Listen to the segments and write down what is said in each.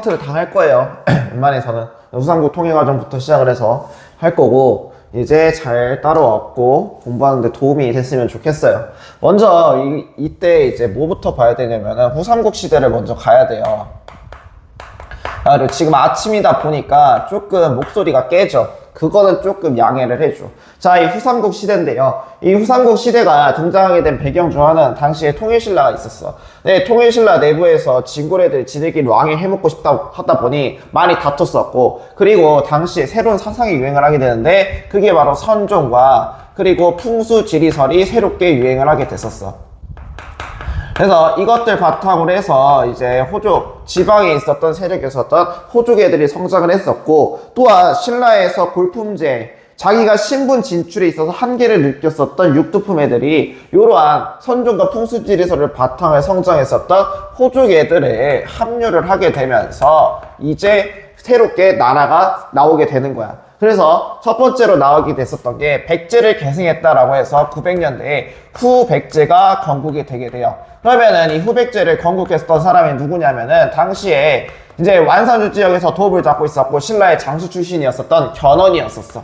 대마운트를 당할 거예요. 웬만해서는 후삼국 통일과정부터 시작을 해서 할 거고, 이제 잘 따라왔고 공부하는데 도움이 됐으면 좋겠어요. 먼저 이때 이제 뭐부터 봐야 되냐면은 후삼국 시대를 먼저 가야 돼요. 그리고 지금 아침이다 보니까 조금 목소리가 깨져. 그거는 조금 양해를 해줘. 자, 이 후삼국 시대인데요. 이 후삼국 시대가 등장하게 된 배경 중 하나는 당시에 통일신라가 있었어. 네, 통일신라 내부에서 진고래들이 지들끼리 왕이 해먹고 싶다 하다 보니 많이 다퉜었고, 그리고 당시에 새로운 사상이 유행을 하게 되는데 그게 바로 선종과 그리고 풍수지리설이 새롭게 유행을 하게 됐었어. 그래서 이것들 바탕으로 해서 이제 호족, 지방에 있었던 세력에 있었던 호족애들이 성장을 했었고, 또한 신라에서 골품제, 자기가 신분 진출에 있어서 한계를 느꼈었던 육두품 애들이 이러한 선종과 풍수지리설을 바탕을 성장했었던 호족애들에 합류를 하게 되면서 이제 새롭게 나라가 나오게 되는 거야. 그래서 첫 번째로 나오게 됐었던 게 백제를 계승했다라고 해서 900년대에 후백제가 건국이 되게 돼요. 그러면은 이 후백제를 건국했었던 사람이 누구냐면은 당시에 이제 완산주 지역에서 도읍을 잡고 있었고 신라의 장수 출신이었었던 견훤이었었어.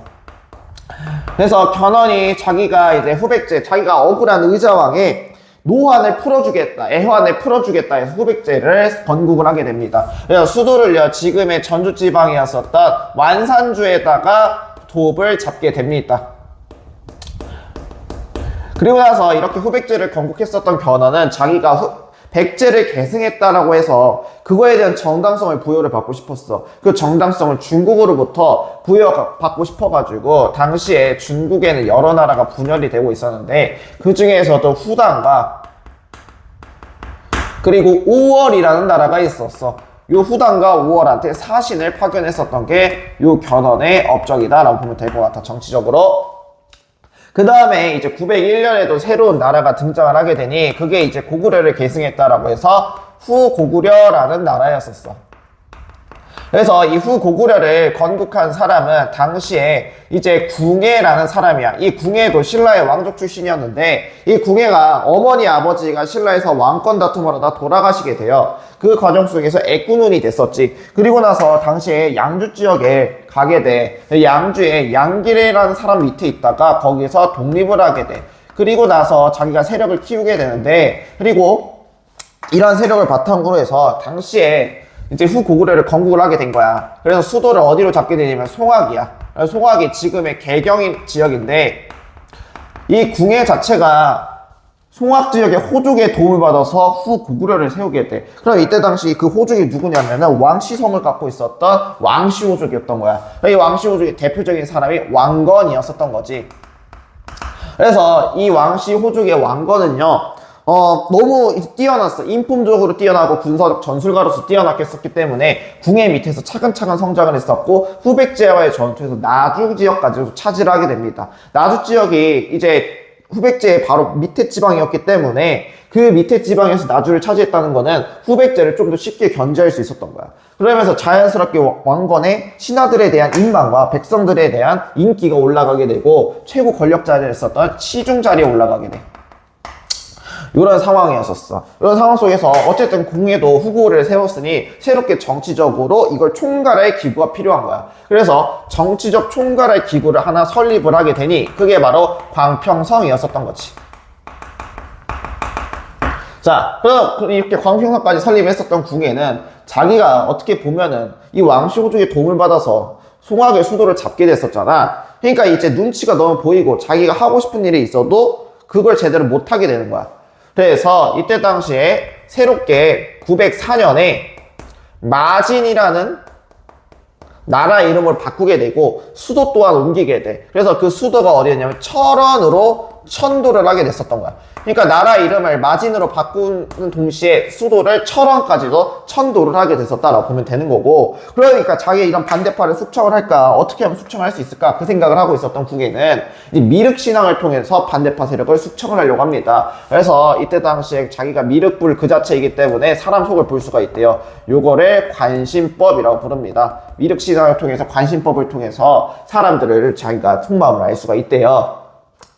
그래서 견훤이 자기가 이제 후백제, 자기가 억울한 의자왕의 노환을 풀어주겠다, 애환을 풀어주겠다 해서 후백제를 건국을 하게 됩니다. 그래서 수도를요, 지금의 전주지방이었었던 완산주에다가 도읍을 잡게 됩니다. 그리고 나서 이렇게 후백제를 건국했었던 견훤은 자기가 백제를 계승했다라고 해서 그거에 대한 정당성을 부여를 받고 싶었어. 그 정당성을 중국으로부터 부여받고 싶어가지고 당시에 중국에는 여러 나라가 분열이 되고 있었는데 그 중에서도 후당과 그리고 오월이라는 나라가 있었어. 요 후당과 오월한테 사신을 파견했었던 게 요 견훤의 업적이다라고 보면 될 것 같아, 정치적으로. 그 다음에 이제 901년에도 새로운 나라가 등장을 하게 되니 그게 이제 고구려를 계승했다라고 해서 후고구려라는 나라였었어. 그래서 이 후고구려를 건국한 사람은 당시에 이제 궁예라는 사람이야. 이 궁예도 신라의 왕족 출신이었는데 이 궁예가 어머니 아버지가 신라에서 왕권 다툼을 하다 돌아가시게 돼요. 그 과정 속에서 애꾸눈이 됐었지. 그리고 나서 당시에 양주 지역에 가게 돼. 양주에 양길이라는 사람 밑에 있다가 거기서 독립을 하게 돼. 그리고 나서 자기가 세력을 키우게 되는데, 그리고 이런 세력을 바탕으로 해서 당시에 이제 후고구려를 건국을 하게 된 거야. 그래서 수도를 어디로 잡게 되냐면 송악이야. 송악이 지금의 개경 지역인데 이 궁예 자체가 송악 지역의 호족의 도움을 받아서 후고구려를 세우게 돼. 그럼 이때 당시 그 호족이 누구냐면은 왕시성을 갖고 있었던 왕시호족이었던 거야. 이 왕시호족의 대표적인 사람이 왕건이었었던 거지. 그래서 이 왕시호족의 왕건은요, 너무 뛰어났어. 인품적으로 뛰어나고 군사적 전술가로서 뛰어났겠었기 때문에 궁예 밑에서 차근차근 성장을 했었고 후백제와의 전투에서 나주 지역까지도 차지를 하게 됩니다. 나주 지역이 이제 후백제의 바로 밑에 지방이었기 때문에 그 밑에 지방에서 나주를 차지했다는 거는 후백제를 좀 더 쉽게 견제할 수 있었던 거야. 그러면서 자연스럽게 왕건의 신하들에 대한 인망과 백성들에 대한 인기가 올라가게 되고 최고 권력 자리에 있었던 시중 자리에 올라가게 돼. 이런 상황이었었어. 이런 상황 속에서 어쨌든 궁예도 후고를 세웠으니 새롭게 정치적으로 이걸 총괄할 기구가 필요한 거야. 그래서 정치적 총괄할 기구를 하나 설립을 하게 되니 그게 바로 광평성이었었던 거지. 자, 그럼 이렇게 광평성까지 설립했었던 궁예는 자기가 어떻게 보면은 이 왕시호족의 도움을 받아서 송악의 수도를 잡게 됐었잖아. 그러니까 이제 눈치가 너무 보이고 자기가 하고 싶은 일이 있어도 그걸 제대로 못하게 되는 거야. 그래서 이때 당시에 새롭게 904년에 마진이라는 나라 이름을 바꾸게 되고 수도 또한 옮기게 돼. 그래서 그 수도가 어디였냐면 철원으로 천도를 하게 됐었던 거야. 그러니까 나라 이름을 마진으로 바꾸는 동시에 수도를 철원까지도 천도를 하게 됐었다라고 보면 되는 거고, 그러니까 자기 이런 반대파를 숙청을 할까, 어떻게 하면 숙청을 할 수 있을까 그 생각을 하고 있었던 궁예는 이 미륵신앙을 통해서 반대파 세력을 숙청을 하려고 합니다. 그래서 이때 당시에 자기가 미륵불 그 자체이기 때문에 사람 속을 볼 수가 있대요. 요거를 관심법이라고 부릅니다. 미륵신앙을 통해서 관심법을 통해서 사람들을 자기가 속마음을 알 수가 있대요.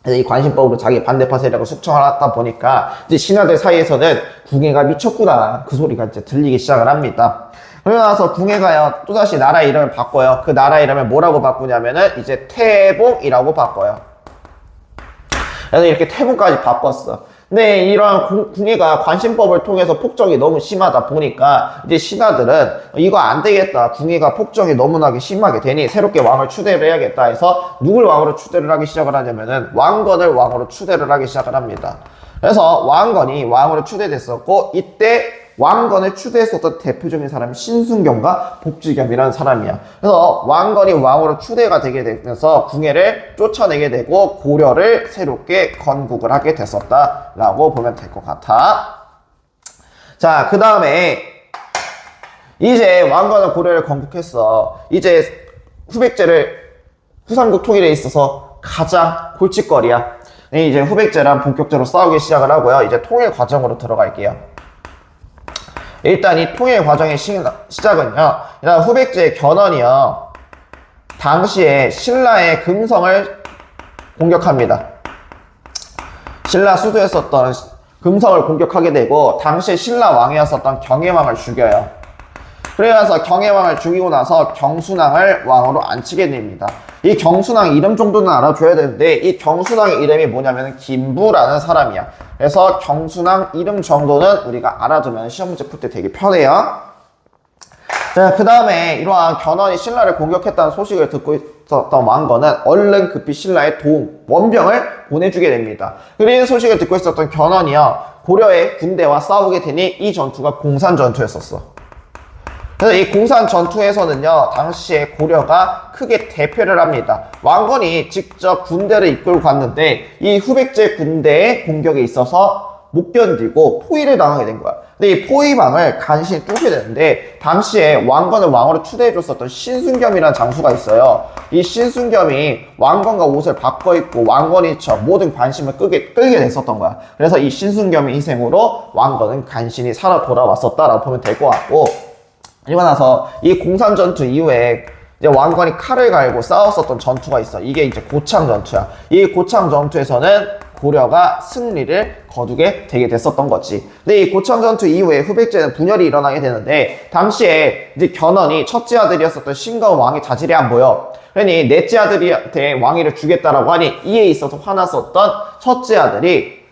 이 관심법으로 자기 반대파 세력을 숙청하다 보니까 이제 신하들 사이에서는 궁예가 미쳤구나 그 소리가 이제 들리기 시작을 합니다. 그러고 나서 궁예가요 또다시 나라 이름을 바꿔요. 그 나라 이름을 뭐라고 바꾸냐면은 이제 태봉이라고 바꿔요. 그래서 이렇게 태봉까지 바꿨어. 근데 이러한 궁예가 관심법을 통해서 폭정이 너무 심하다 보니까 이제 신하들은 이거 안 되겠다. 궁예가 폭정이 너무나게 심하게 되니 새롭게 왕을 추대를 해야겠다 해서 누굴 왕으로 추대를 하기 시작을 하냐면은 왕건을 왕으로 추대를 하기 시작을 합니다. 그래서 왕건이 왕으로 추대됐었고 이때 왕건을 추대했었던 대표적인 사람이 신순경과 복지겸이라는 사람이야. 그래서 왕건이 왕으로 추대가 되게 되면서 궁예를 쫓아내게 되고 고려를 새롭게 건국을 하게 됐었다라고 보면 될 것 같아. 자, 그 다음에 이제 왕건은 고려를 건국했어. 이제 후백제를 후삼국 통일에 있어서 가장 골칫거리야. 이제 후백제랑 본격적으로 싸우기 시작을 하고요. 이제 통일 과정으로 들어갈게요. 일단 이 통일 과정의 시작은요. 일단 후백제의 견훤이요. 당시에 신라의 금성을 공격합니다. 신라 수도였었던 금성을 공격하게 되고 당시 신라 왕이었었던 경혜왕을 죽여요. 그래서 경혜왕을 죽이고 나서 경순왕을 왕으로 앉히게 됩니다. 이 경순왕 이름 정도는 알아줘야 되는데 이 경순왕의 이름이 뭐냐면 김부라는 사람이야. 그래서 경순왕 이름 정도는 우리가 알아두면 시험 문제 풀 때 되게 편해요. 자, 그 다음에 이러한 견훤이 신라를 공격했다는 소식을 듣고 있었던 왕건은 얼른 급히 신라에 도움, 원병을 보내주게 됩니다. 그리고 이 소식을 듣고 있었던 견훤이요. 고려의 군대와 싸우게 되니 이 전투가 공산전투였었어. 그래서 이 공산 전투에서는요, 당시에 고려가 크게 대패를 합니다. 왕건이 직접 군대를 이끌고 갔는데 이 후백제 군대의 공격에 있어서 못 견디고 포위를 당하게 된 거야. 근데 이 포위망을 간신히 뚫게 되는데 당시에 왕건을 왕으로 추대해줬었던 신순겸이라는 장수가 있어요. 이 신순겸이 왕건과 옷을 바꿔 입고 왕건이 모든 관심을 끌게 됐었던 거야. 그래서 이 신순겸의 희생으로 왕건은 간신히 살아 돌아왔었다라고 보면 될 것 같고, 이러고 나서 이 공산전투 이후에 이제 왕건이 칼을 갈고 싸웠었던 전투가 있어. 이게 이제 고창 전투야. 이 고창 전투에서는 고려가 승리를 거두게 되게 됐었던 거지. 근데 이 고창 전투 이후에 후백제는 분열이 일어나게 되는데 당시에 이제 견훤이 첫째 아들이었었던 신가운 왕의 자질이 안 보여. 그러니 넷째 아들한테 왕위를 주겠다라고 하니 이에 있어서 화났었던 첫째 아들이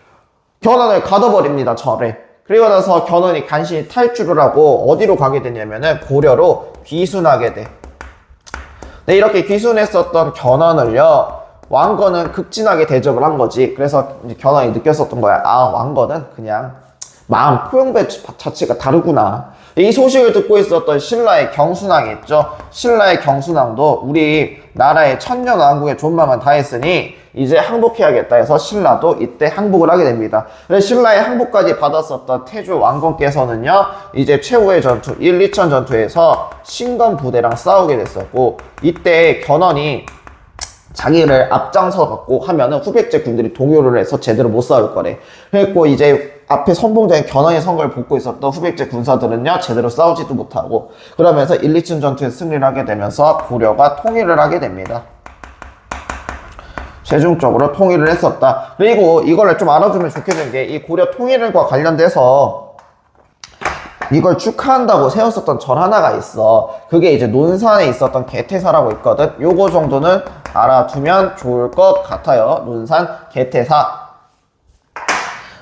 견훤을 가둬버립니다. 절에. 그리고 나서 견훤이 간신히 탈출을 하고 어디로 가게 되냐면은 고려로 귀순하게 돼. 네, 이렇게 귀순했었던 견훤을요, 왕건은 극진하게 대접을 한 거지. 그래서 이제 견훤이 느꼈었던 거야. 아, 왕건은 그냥 마음 포용배 자체가 다르구나. 이 소식을 듣고 있었던 신라의 경순왕이 있죠. 신라의 경순왕도 우리 나라의 천년 왕국의 존망은 다 했으니 이제 항복해야겠다 해서 신라도 이때 항복을 하게 됩니다. 그래서 신라의 항복까지 받았었던 태조 왕건께서는요, 이제 최후의 전투 1, 2천 전투에서 신건 부대랑 싸우게 됐었고, 이때 견훤이 자기를 앞장서 갖고 하면은 후백제 군들이 동요를 해서 제대로 못 싸울 거래. 그랬고 이제 앞에 선봉장에 견훤의 성과를 복고 있었던 후백제 군사들은요, 제대로 싸우지도 못하고, 그러면서 1, 2층 전투에서 승리를 하게 되면서 고려가 통일을 하게 됩니다. 최종적으로 통일을 했었다. 그리고 이거를 좀 알아두면 좋겠는 게, 이 고려 통일과 관련돼서 이걸 축하한다고 세웠었던 절 하나가 있어. 그게 이제 논산에 있었던 개태사라고 있거든. 요거 정도는 알아두면 좋을 것 같아요. 논산 개태사.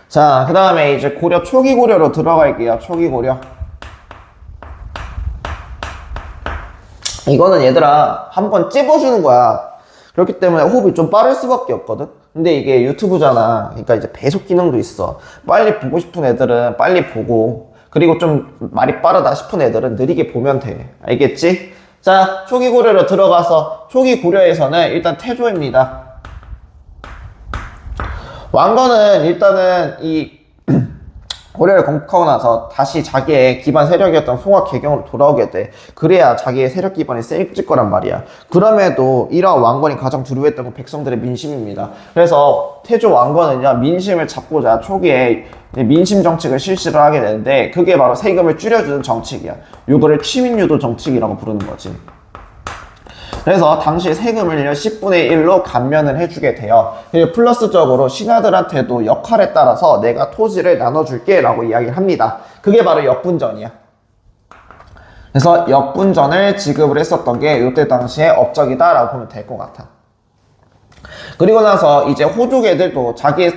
자, 그 다음에 이제 고려 초기 고려로 들어갈게요. 초기 고려. 이거는 얘들아 한번 찝어주는 거야. 그렇기 때문에 호흡이 좀 빠를 수밖에 없거든. 근데 이게 유튜브잖아. 그러니까 이제 배속 기능도 있어. 빨리 보고 싶은 애들은 빨리 보고, 그리고 좀 말이 빠르다 싶은 애들은 느리게 보면 돼. 알겠지? 자, 초기 고려로 들어가서 초기 고려에서는 일단 태조입니다. 왕건은 일단은 이 고려를 건국하고 나서 다시 자기의 기반 세력이었던 송화 개경으로 돌아오게 돼. 그래야 자기의 세력 기반이 세질 거란 말이야. 그럼에도 이러한 왕건이 가장 두려워했던 건 백성들의 민심입니다. 그래서 태조 왕건은요, 민심을 잡고자 초기에 민심 정책을 실시를 하게 되는데, 그게 바로 세금을 줄여주는 정책이야. 요거를 취민유도 정책이라고 부르는 거지. 그래서 당시 세금을 10분의 1로 감면을 해주게 돼요. 그리고 플러스적으로 신하들한테도 역할에 따라서 내가 토지를 나눠줄게 라고 이야기를 합니다. 그게 바로 역분전이야. 그래서 역분전을 지급을 했었던 게 이때 당시에 업적이다라고 보면 될 것 같아. 그리고 나서 이제 호족 애들도 자기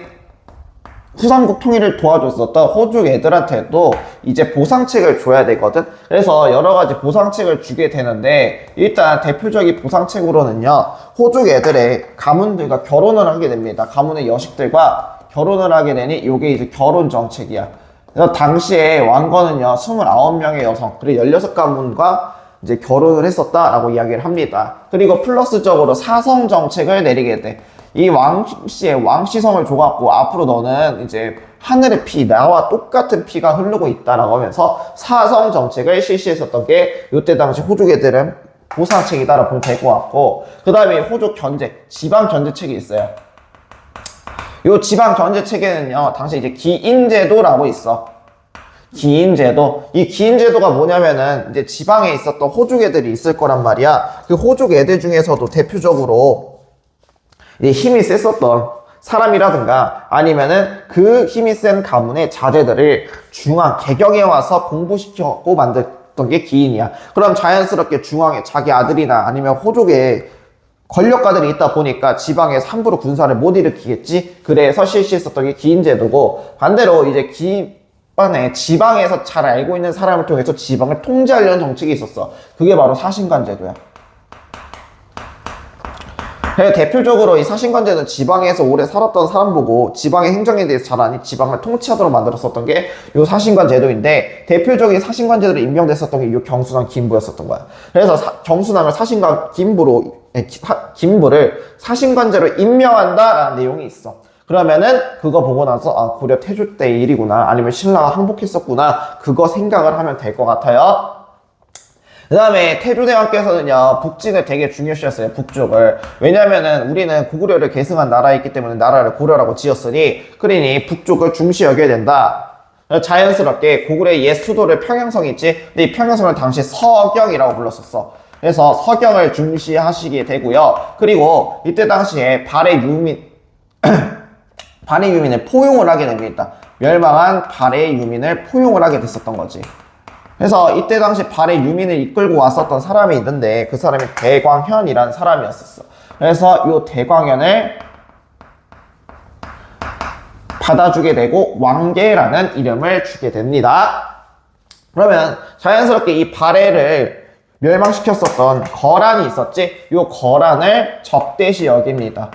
후삼국 통일을 도와줬었던 호족 애들한테도 이제 보상책을 줘야 되거든. 그래서 여러 가지 보상책을 주게 되는데, 일단 대표적인 보상책으로는요, 호족 애들의 가문들과 결혼을 하게 됩니다. 가문의 여식들과 결혼을 하게 되니 이게 이제 결혼 정책이야. 그래서 당시에 왕건은요 29명의 여성 그리고 16가문과 이제 결혼을 했었다라고 이야기를 합니다. 그리고 플러스적으로 사성 정책을 내리게 돼. 이 왕씨의 왕씨성을 줘갖고 앞으로 너는 이제 하늘의 피, 나와 똑같은 피가 흐르고 있다라고 하면서 사성 정책을 실시했었던 게 이때 당시 호족애들은 보상책이다라고 보면 될 것 같고, 그 다음에 호족 견제, 지방 견제책이 있어요. 요 지방 견제책에는요 당시 이제 기인제도라고 있어. 기인제도. 이 기인제도가 뭐냐면은 이제 지방에 있었던 호족 애들이 있을 거란 말이야. 그 호족 애들 중에서도 대표적으로 이제 힘이 셌었던 사람이라든가 아니면은 그 힘이 센 가문의 자제들을 중앙 개경에 와서 공부시켜고 만들었던 게 기인이야. 그럼 자연스럽게 중앙에 자기 아들이나 아니면 호족에 권력가들이 있다 보니까 지방에서 함부로 군사를 못 일으키겠지. 그래서 실시했었던 게 기인제도고, 반대로 이제 기반에 지방에서 잘 알고 있는 사람을 통해서 지방을 통제하려는 정책이 있었어. 그게 바로 사신관제도야. 대표적으로 이 사신관제는 지방에서 오래 살았던 사람 보고 지방의 행정에 대해서 잘 아니 지방을 통치하도록 만들었었던 게 이 사신관제도인데, 대표적인 사신관제도로 임명됐었던 게 이 경순왕 김부였었던 거야. 그래서 경순왕을 사신관 김부를 사신관제로 임명한다라는 내용이 있어. 그러면은 그거 보고 나서 아, 고려 태조 때 일이구나, 아니면 신라가 항복했었구나, 그거 생각을 하면 될 것 같아요. 그 다음에 태조대왕께서는요 북진을 되게 중요시했어요. 북쪽을. 왜냐면은 우리는 고구려를 계승한 나라였기 때문에 나라를 고려라고 지었으니, 그러니 북쪽을 중시 여겨야 된다. 자연스럽게 고구려의 옛 수도를 평양성이 있지. 근데 이 평양성을 당시 서경이라고 불렀었어. 그래서 서경을 중시하시게 되고요. 그리고 이때 당시에 발해 유민을 포용을 하게 됩니다. 멸망한 발해 유민을 포용을 하게 됐었던 거지. 그래서 이때 당시 발해 유민을 이끌고 왔었던 사람이 있는데, 그 사람이 대광현이라는 사람이었었어. 그래서 이 대광현을 받아주게 되고 왕계라는 이름을 주게 됩니다. 그러면 자연스럽게 이 발해를 멸망시켰었던 거란이 있었지. 이 거란을 적대시 여깁니다.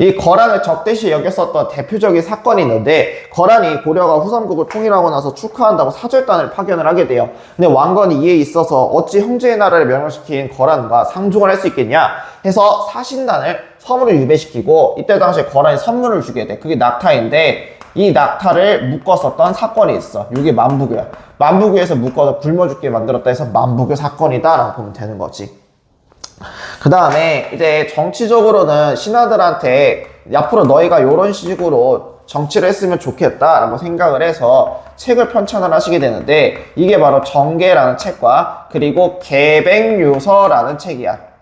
이 거란을 적대시 여겼었던 대표적인 사건이 있는데, 거란이 고려가 후삼국을 통일하고 나서 축하한다고 사절단을 파견을 하게 돼요. 근데 왕건이 이에 있어서 어찌 형제의 나라를 멸망시킨 거란과 상종을 할 수 있겠냐 해서 사신단을 섬으로 유배시키고, 이때 당시에 거란이 선물을 주게 돼. 그게 낙타인데, 이 낙타를 묶었었던 사건이 있어. 이게 만부교야. 만부교에서 묶어서 굶어 죽게 만들었다 해서 만부교 사건이다 라고 보면 되는 거지. 그 다음에 이제 정치적으로는 신하들한테 앞으로 너희가 이런 식으로 정치를 했으면 좋겠다 라고 생각을 해서 책을 편찬을 하시게 되는데, 이게 바로 정계라는 책과 그리고 계백요서라는 책이야.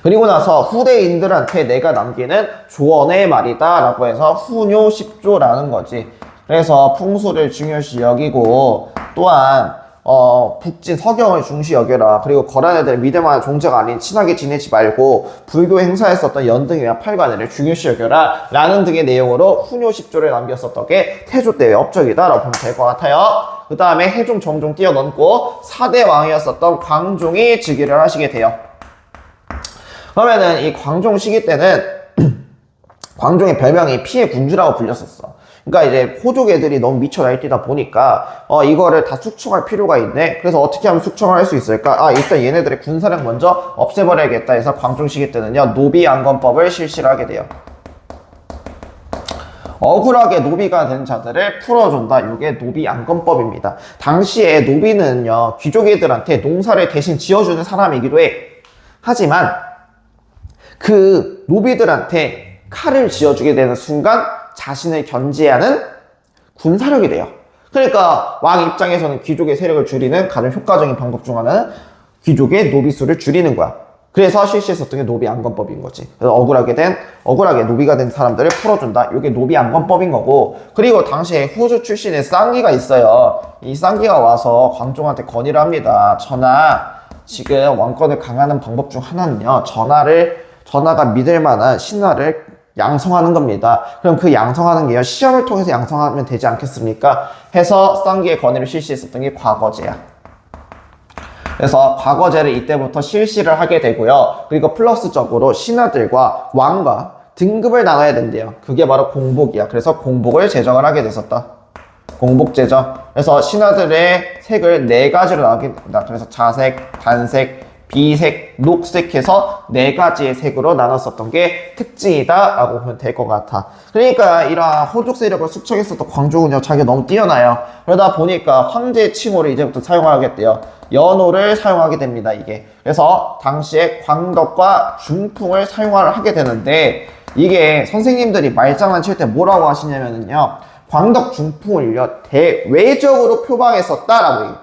그리고 나서 후대인들한테 내가 남기는 조언의 말이다 라고 해서 후뇨10조라는 거지. 그래서 풍수를 중요시 여기고, 또한 북진 서경을 중시 여겨라. 그리고 거란 애들은 믿을만한 존재가 아닌 친하게 지내지 말고 불교 행사했었던 연등이나 팔관을 중요시 여겨라 라는 등의 내용으로 후뇨10조를 남겼었던 게 태조 때의 업적이다 라고 보면 될 것 같아요. 그 다음에 해종 정종 뛰어넘고 4대 왕이었었던 광종이 즉위를 하시게 돼요. 그러면은 이 광종 시기 때는 광종의 별명이 피해 군주라고 불렸었어. 그러니까 이제 호족 애들이 너무 미쳐 날뛰다 보니까 이거를 다 숙청할 필요가 있네. 그래서 어떻게 하면 숙청을 할 수 있을까? 일단 얘네들의 군사력 먼저 없애버려야겠다 해서 광종 시기 때는요 노비안건법을 실시를 하게 돼요. 억울하게 노비가 된 자들을 풀어준다. 이게 노비안건법입니다. 당시에 노비는요 귀족애들한테 농사를 대신 지어주는 사람이기도 해. 하지만 그 노비들한테 칼을 쥐어주게 되는 순간 자신을 견제하는 군사력이 돼요. 그러니까 왕 입장에서는 귀족의 세력을 줄이는 가장 효과적인 방법 중 하나는 귀족의 노비수를 줄이는 거야. 그래서 실시했었던 게 노비안건법인 거지. 그래서 억울하게 노비가 된 사람들을 풀어준다. 이게 노비안건법인 거고. 그리고 당시에 후주 출신의 쌍기가 있어요. 이 쌍기가 와서 광종한테 건의를 합니다. 전하, 지금 왕권을 강화하는 방법 중 하나는요, 전하가 믿을 만한 신하를 양성하는 겁니다. 그럼 그 양성하는 게요, 시험을 통해서 양성하면 되지 않겠습니까? 해서 쌍기의 건의를 실시했었던 게 과거제야. 그래서 과거제를 이때부터 실시를 하게 되고요. 그리고 플러스적으로 신하들과 왕과 등급을 나눠야 된대요. 그게 바로 공복이야. 그래서 공복을 제정을 하게 됐었다. 공복 제정. 그래서 신하들의 색을 4가지로 나누게 된다. 그래서 자색, 단색, 비색, 녹색 해서 4가지의 색으로 나눴었던 게 특징이다 라고 보면 될 것 같아. 그러니까 이러한 호족 세력을 숙청했었던 광종은요, 자기가 너무 뛰어나요. 그러다 보니까 황제의 칭호를 이제부터 사용하겠대요. 연호를 사용하게 됩니다, 이게. 그래서 당시에 광덕과 중풍을 사용하게 되는데, 이게 선생님들이 말장난 칠 때 뭐라고 하시냐면요, 광덕 중풍을요, 대외적으로 표방했었다라고 해요.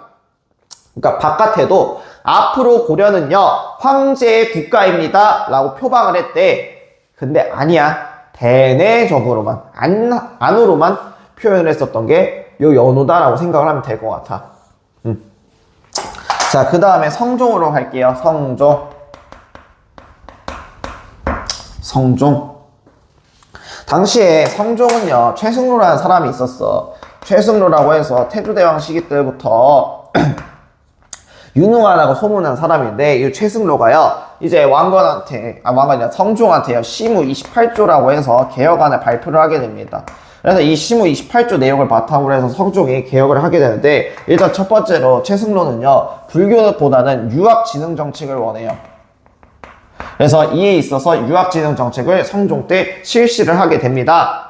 그러니까 바깥에도 앞으로 고려는요, 황제의 국가입니다 라고 표방을 했대. 근데 아니야. 대내적으로만, 안으로만 표현을 했었던 게 요 연호다라고 생각을 하면 될 것 같아. 자, 그 다음에 성종으로 갈게요. 성종. 당시에 성종은요, 최승로라는 사람이 있었어. 최승로라고 해서 태조대왕 시기 때부터 유능하다고 소문난 사람인데, 이 최승로가요, 이제 왕건한테, 성종한테요, 시무 28조라고 해서 개혁안을 발표를 하게 됩니다. 그래서 이 시무 28조 내용을 바탕으로 해서 성종이 개혁을 하게 되는데, 일단 첫 번째로 최승로는요, 불교보다는 유학진흥 정책을 원해요. 그래서 이에 있어서 유학진흥 정책을 성종 때 실시를 하게 됩니다.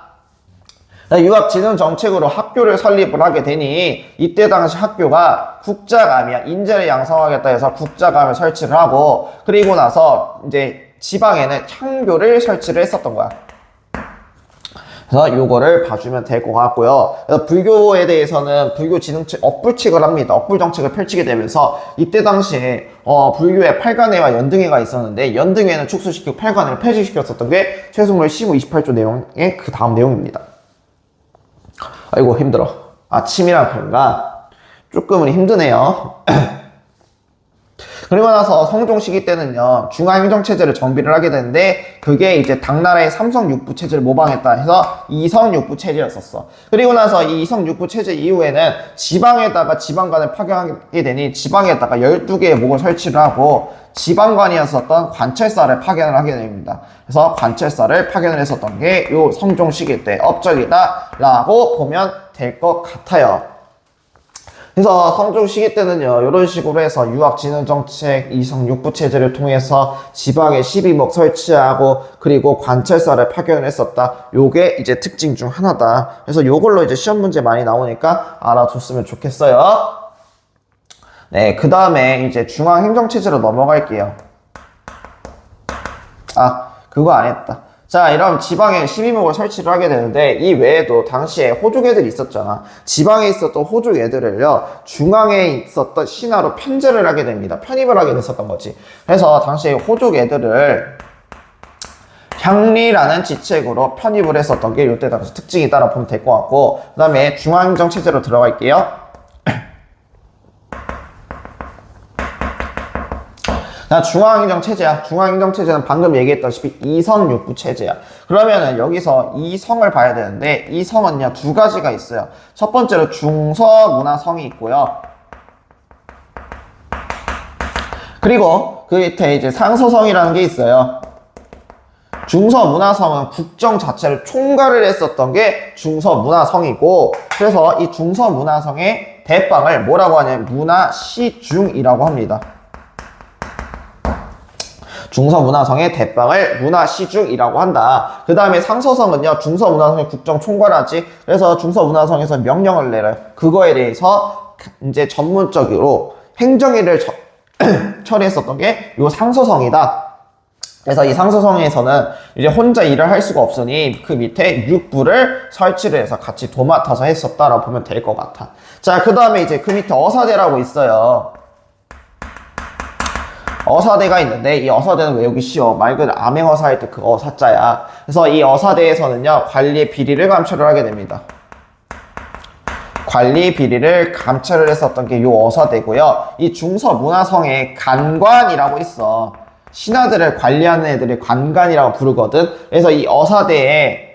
유학진흥 정책으로 학교를 설립을 하게 되니, 이때 당시 학교가 국자감이야. 인재를 양성하겠다 해서 국자감을 설치를 하고, 그리고 나서 이제 지방에는 향교를 설치를 했었던 거야. 그래서 요거를 봐주면 될 것 같고요. 그래서 불교에 대해서는 불교 진흥책, 업불칙을 합니다. 업불 정책을 펼치게 되면서, 이때 당시에 불교에 팔관회와 연등회가 있었는데, 연등회는 축소시키고 팔관회를 폐지시켰었던 게 최승로의 시무 28조 내용의 그 다음 내용입니다. 아이고 힘들어. 아침이라 그런가 조금은 힘드네요. 그리고 나서 성종 시기 때는요, 중앙행정체제를 정비를 하게 되는데, 그게 이제 당나라의 삼성육부 체제를 모방했다 해서 이성육부 체제였었어. 그리고 나서 이 이성육부 체제 이후에는 지방에다가 지방관을 파견하게 되니, 지방에다가 12개의 목을 설치를 하고, 지방관이었었던 관철사를 파견을 하게 됩니다. 그래서 관철사를 파견을 했었던 게 요 성종 시기 때 업적이다 라고 보면 될 것 같아요. 그래서 성종 시기 때는요, 이런 식으로 해서 유학진흥정책, 이성육부 체제를 통해서 지방에 12목 설치하고, 그리고 관철사를 파견을 했었다. 요게 이제 특징 중 하나다. 그래서 요걸로 이제 시험 문제 많이 나오니까 알아뒀으면 좋겠어요. 네, 그 다음에 이제 중앙행정체제로 넘어갈게요. 그거 안 했다. 자, 이런 지방에 12목을 설치를 하게 되는데, 이 외에도 당시에 호족 애들이 있었잖아. 지방에 있었던 호족 애들을요, 중앙에 있었던 신하로 편제를 하게 됩니다. 편입을 하게 됐었던 거지. 그래서 당시에 호족 애들을 향리라는 지책으로 편입을 했었던 게 이때 당시 특징이다라고 보면 될 것 같고, 그 다음에 중앙행정체제로 들어갈게요. 중앙행정체제야. 중앙행정체제는 방금 얘기했다시피 이성육부 체제야. 그러면은 여기서 이 성을 봐야 되는데, 이 성은요, 2가지가 있어요. 첫 번째로 중서문화성이 있고요. 그리고 그 밑에 이제 상서성이라는 게 있어요. 중서문화성은 국정 자체를 총괄을 했었던 게 중서문화성이고, 그래서 이 중서문화성의 대빵을 뭐라고 하냐면 문화시중이라고 합니다. 중서문화성의 대빵을 문화시중이라고 한다. 그 다음에 상서성은요, 중서문화성의 국정 총괄하지. 그래서 중서문화성에서 명령을 내려요. 그거에 대해서 이제 전문적으로 행정일을 처리했었던 게 요 상서성이다. 그래서 이 상서성에서는 이제 혼자 일을 할 수가 없으니 그 밑에 육부를 설치를 해서 같이 도맡아서 했었다라고 보면 될 것 같아. 자, 그 다음에 이제 그 밑에 어사대라고 있어요. 어사대가 있는데 이 어사대는 외우기 쉬워. 말 그대로 암행어사 할 때 그 어사자야. 그래서 이 어사대에서는요 관리의 비리를 감찰을 하게 됩니다. 관리 비리를 감찰을 했었던 게 요 어사대고요. 이 중서문화성에 간관이라고 있어. 신하들을 관리하는 애들을 관관이라고 부르거든. 그래서 이 어사대에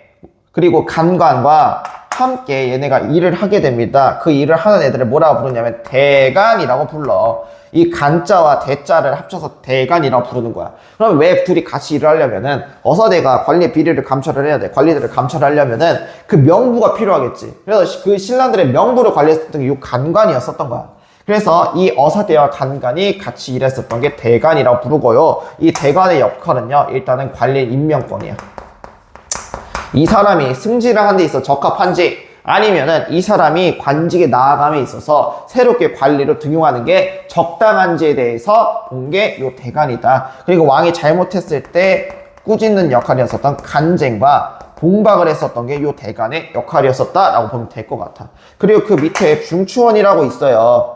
그리고 간관과 함께 얘네가 일을 하게 됩니다. 그 일을 하는 애들을 뭐라고 부르냐면 대간이라고 불러. 이 간자와 대자를 합쳐서 대간이라고 부르는 거야. 그럼 왜 둘이 같이 일을 하려면은 어사대가 관리 비리를 감찰을 해야 돼. 관리들을 감찰하려면은 그 명부가 필요하겠지. 그래서 그 신라들의 명부를 관리했었던 게 이 간관이었었던 거야. 그래서 이 어사대와 간관이 같이 일했었던 게 대간이라고 부르고요. 이 대간의 역할은요 일단은 관리 임명권이야. 이 사람이 승진을 하는 데 있어 적합한지 아니면은 이 사람이 관직에 나아감에 있어서 새롭게 관리로 등용하는 게 적당한지에 대해서 본 게 요 대간이다. 그리고 왕이 잘못했을 때 꾸짖는 역할이었었던 간쟁과 봉박을 했었던 게 요 대간의 역할이었었다라고 보면 될 것 같아. 그리고 그 밑에 중추원이라고 있어요.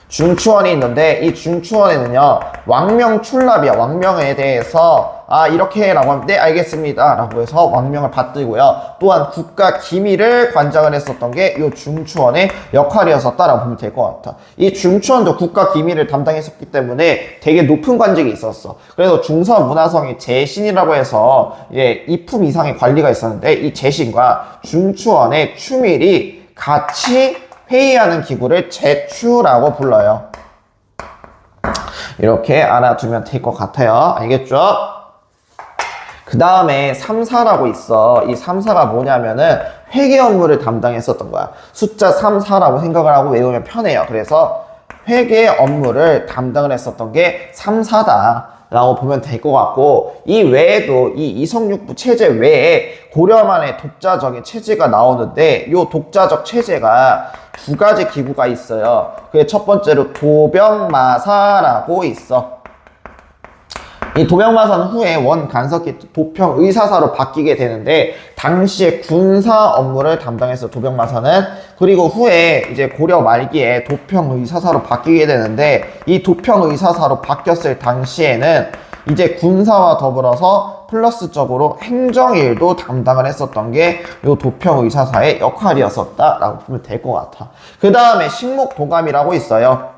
중추원이 있는데 이 중추원에는요 왕명출납이야. 왕명에 대해서 이렇게 라고 하면 네 알겠습니다 라고 해서 왕명을 받들고요. 또한 국가 기밀을 관장을 했었던 게 이 중추원의 역할이었었다라고 보면 될 것 같아. 이 중추원도 국가 기밀을 담당했었기 때문에 되게 높은 관직이 있었어. 그래서 중서문화성의 제신이라고 해서 이품 이상의 관리가 있었는데 이 제신과 중추원의 추밀이 같이 회의하는 기구를 제추라고 불러요. 이렇게 알아두면 될 것 같아요. 알겠죠? 그 다음에 3사라고 있어. 이 3사가 뭐냐면은 회계 업무를 담당했었던 거야. 숫자 3, 4라고 생각을 하고 외우면 편해요. 그래서 회계 업무를 담당을 했었던 게 3, 4다 라고 보면 될 것 같고, 이 외에도 이 이성육부 체제 외에 고려만의 독자적인 체제가 나오는데, 이 독자적 체제가 두 가지 기구가 있어요. 그게 첫 번째로 도병마사라고 있어. 이 도병마사는 후에 원간섭기 도평의사사로 바뀌게 되는데, 당시에 군사 업무를 담당했어 도병마사는. 그리고 후에 이제 고려 말기에 도평의사사로 바뀌게 되는데, 이 도평의사사로 바뀌었을 당시에는 이제 군사와 더불어서 플러스적으로 행정일도 담당을 했었던 게 이 도평의사사의 역할이었었다라고 보면 될 것 같아. 그 다음에 식목도감이라고 있어요.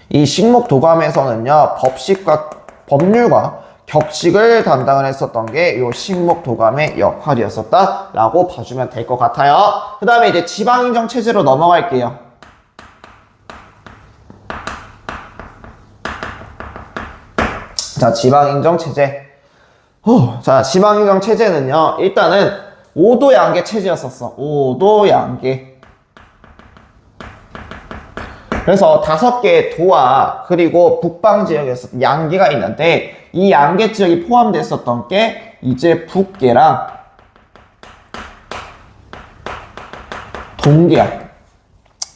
이 식목도감에서는요 법식과 법률과 격식을 담당을 했었던 게 이 식목도감의 역할이었었다라고 봐주면 될 것 같아요. 그 다음에 이제 지방행정 체제로 넘어갈게요. 자, 지방행정 체제. 자, 지방행정 체제는요 일단은 오도양계 체제였었어. 오도양계. 그래서 5개의 도와 그리고 북방 지역에서 양계가 있는데, 이 양계 지역이 포함됐었던 게 이제 북계랑 동계야.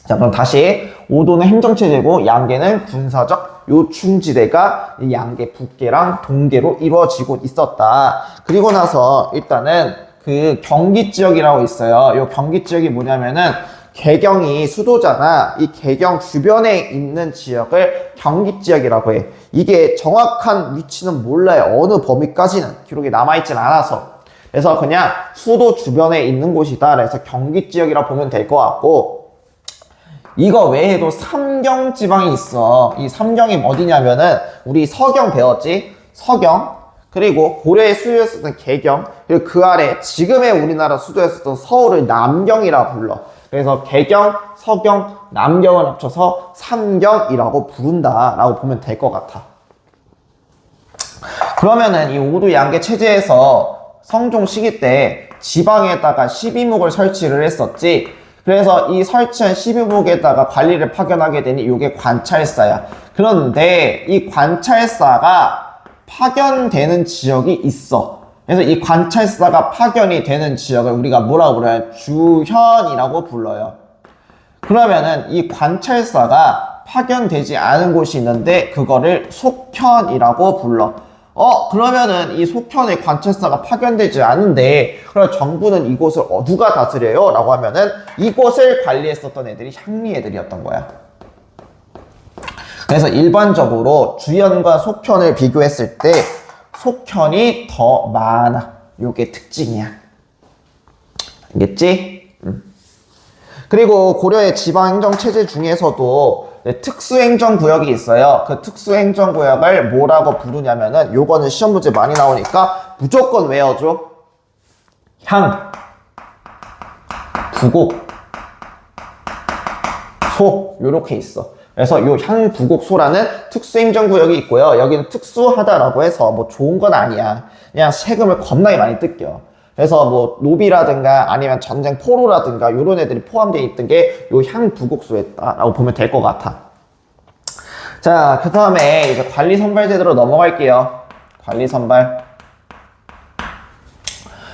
자, 그럼 다시 오도는 행정체제고 양계는 군사적 요충지대가 이 양계 북계랑 동계로 이루어지고 있었다. 그리고 나서 일단은 그 경기지역이라고 있어요. 이 경기지역이 뭐냐면은 개경이 수도잖아. 이 개경 주변에 있는 지역을 경기지역이라고 해. 이게 정확한 위치는 몰라요. 어느 범위까지는 기록이 남아있진 않아서. 그래서 그냥 수도 주변에 있는 곳이다. 그래서 경기지역이라고 보면 될 것 같고, 이거 외에도 삼경지방이 있어. 이 삼경이 어디냐면은 우리 서경 배웠지? 서경. 그리고 고려의 수도였었던 개경. 그리고 그 아래 지금의 우리나라 수도였었던 서울을 남경이라 불러. 그래서 개경, 서경, 남경을 합쳐서 삼경이라고 부른다라고 보면 될 것 같아. 그러면은 이 오도 양계 체제에서 성종 시기 때 지방에다가 12묵을 설치를 했었지. 그래서 이 설치한 12묵에다가 관리를 파견하게 되니 이게 관찰사야. 그런데 이 관찰사가 파견되는 지역이 있어. 그래서 이 관찰사가 파견이 되는 지역을 우리가 뭐라고 불러요? 주현이라고 불러요. 그러면은 이 관찰사가 파견되지 않은 곳이 있는데 그거를 속현이라고 불러. 그러면은 이 속현의 관찰사가 파견되지 않은데 그럼 정부는 이곳을 누가 다스려요? 라고 하면은 이곳을 관리했었던 애들이 향리 애들이었던 거야. 그래서 일반적으로 주현과 속현을 비교했을 때 속현이 더 많아. 요게 특징이야. 알겠지? 그리고 고려의 지방행정체제 중에서도 특수행정구역이 있어요. 그 특수행정구역을 뭐라고 부르냐면은 요거는 시험 문제 많이 나오니까 무조건 외워줘. 향, 부곡, 소 요렇게 있어. 그래서 요 향, 부곡, 소라는 특수행정구역이 있고요. 여기는 특수하다라고 해서 뭐 좋은 건 아니야. 그냥 세금을 겁나게 많이 뜯겨. 그래서 뭐 노비라든가 아니면 전쟁 포로라든가 요런 애들이 포함되어 있던 게 요 향, 부곡, 소였다라고 보면 될 것 같아. 자, 그 다음에 이제 관리 선발 제도로 넘어갈게요. 관리 선발.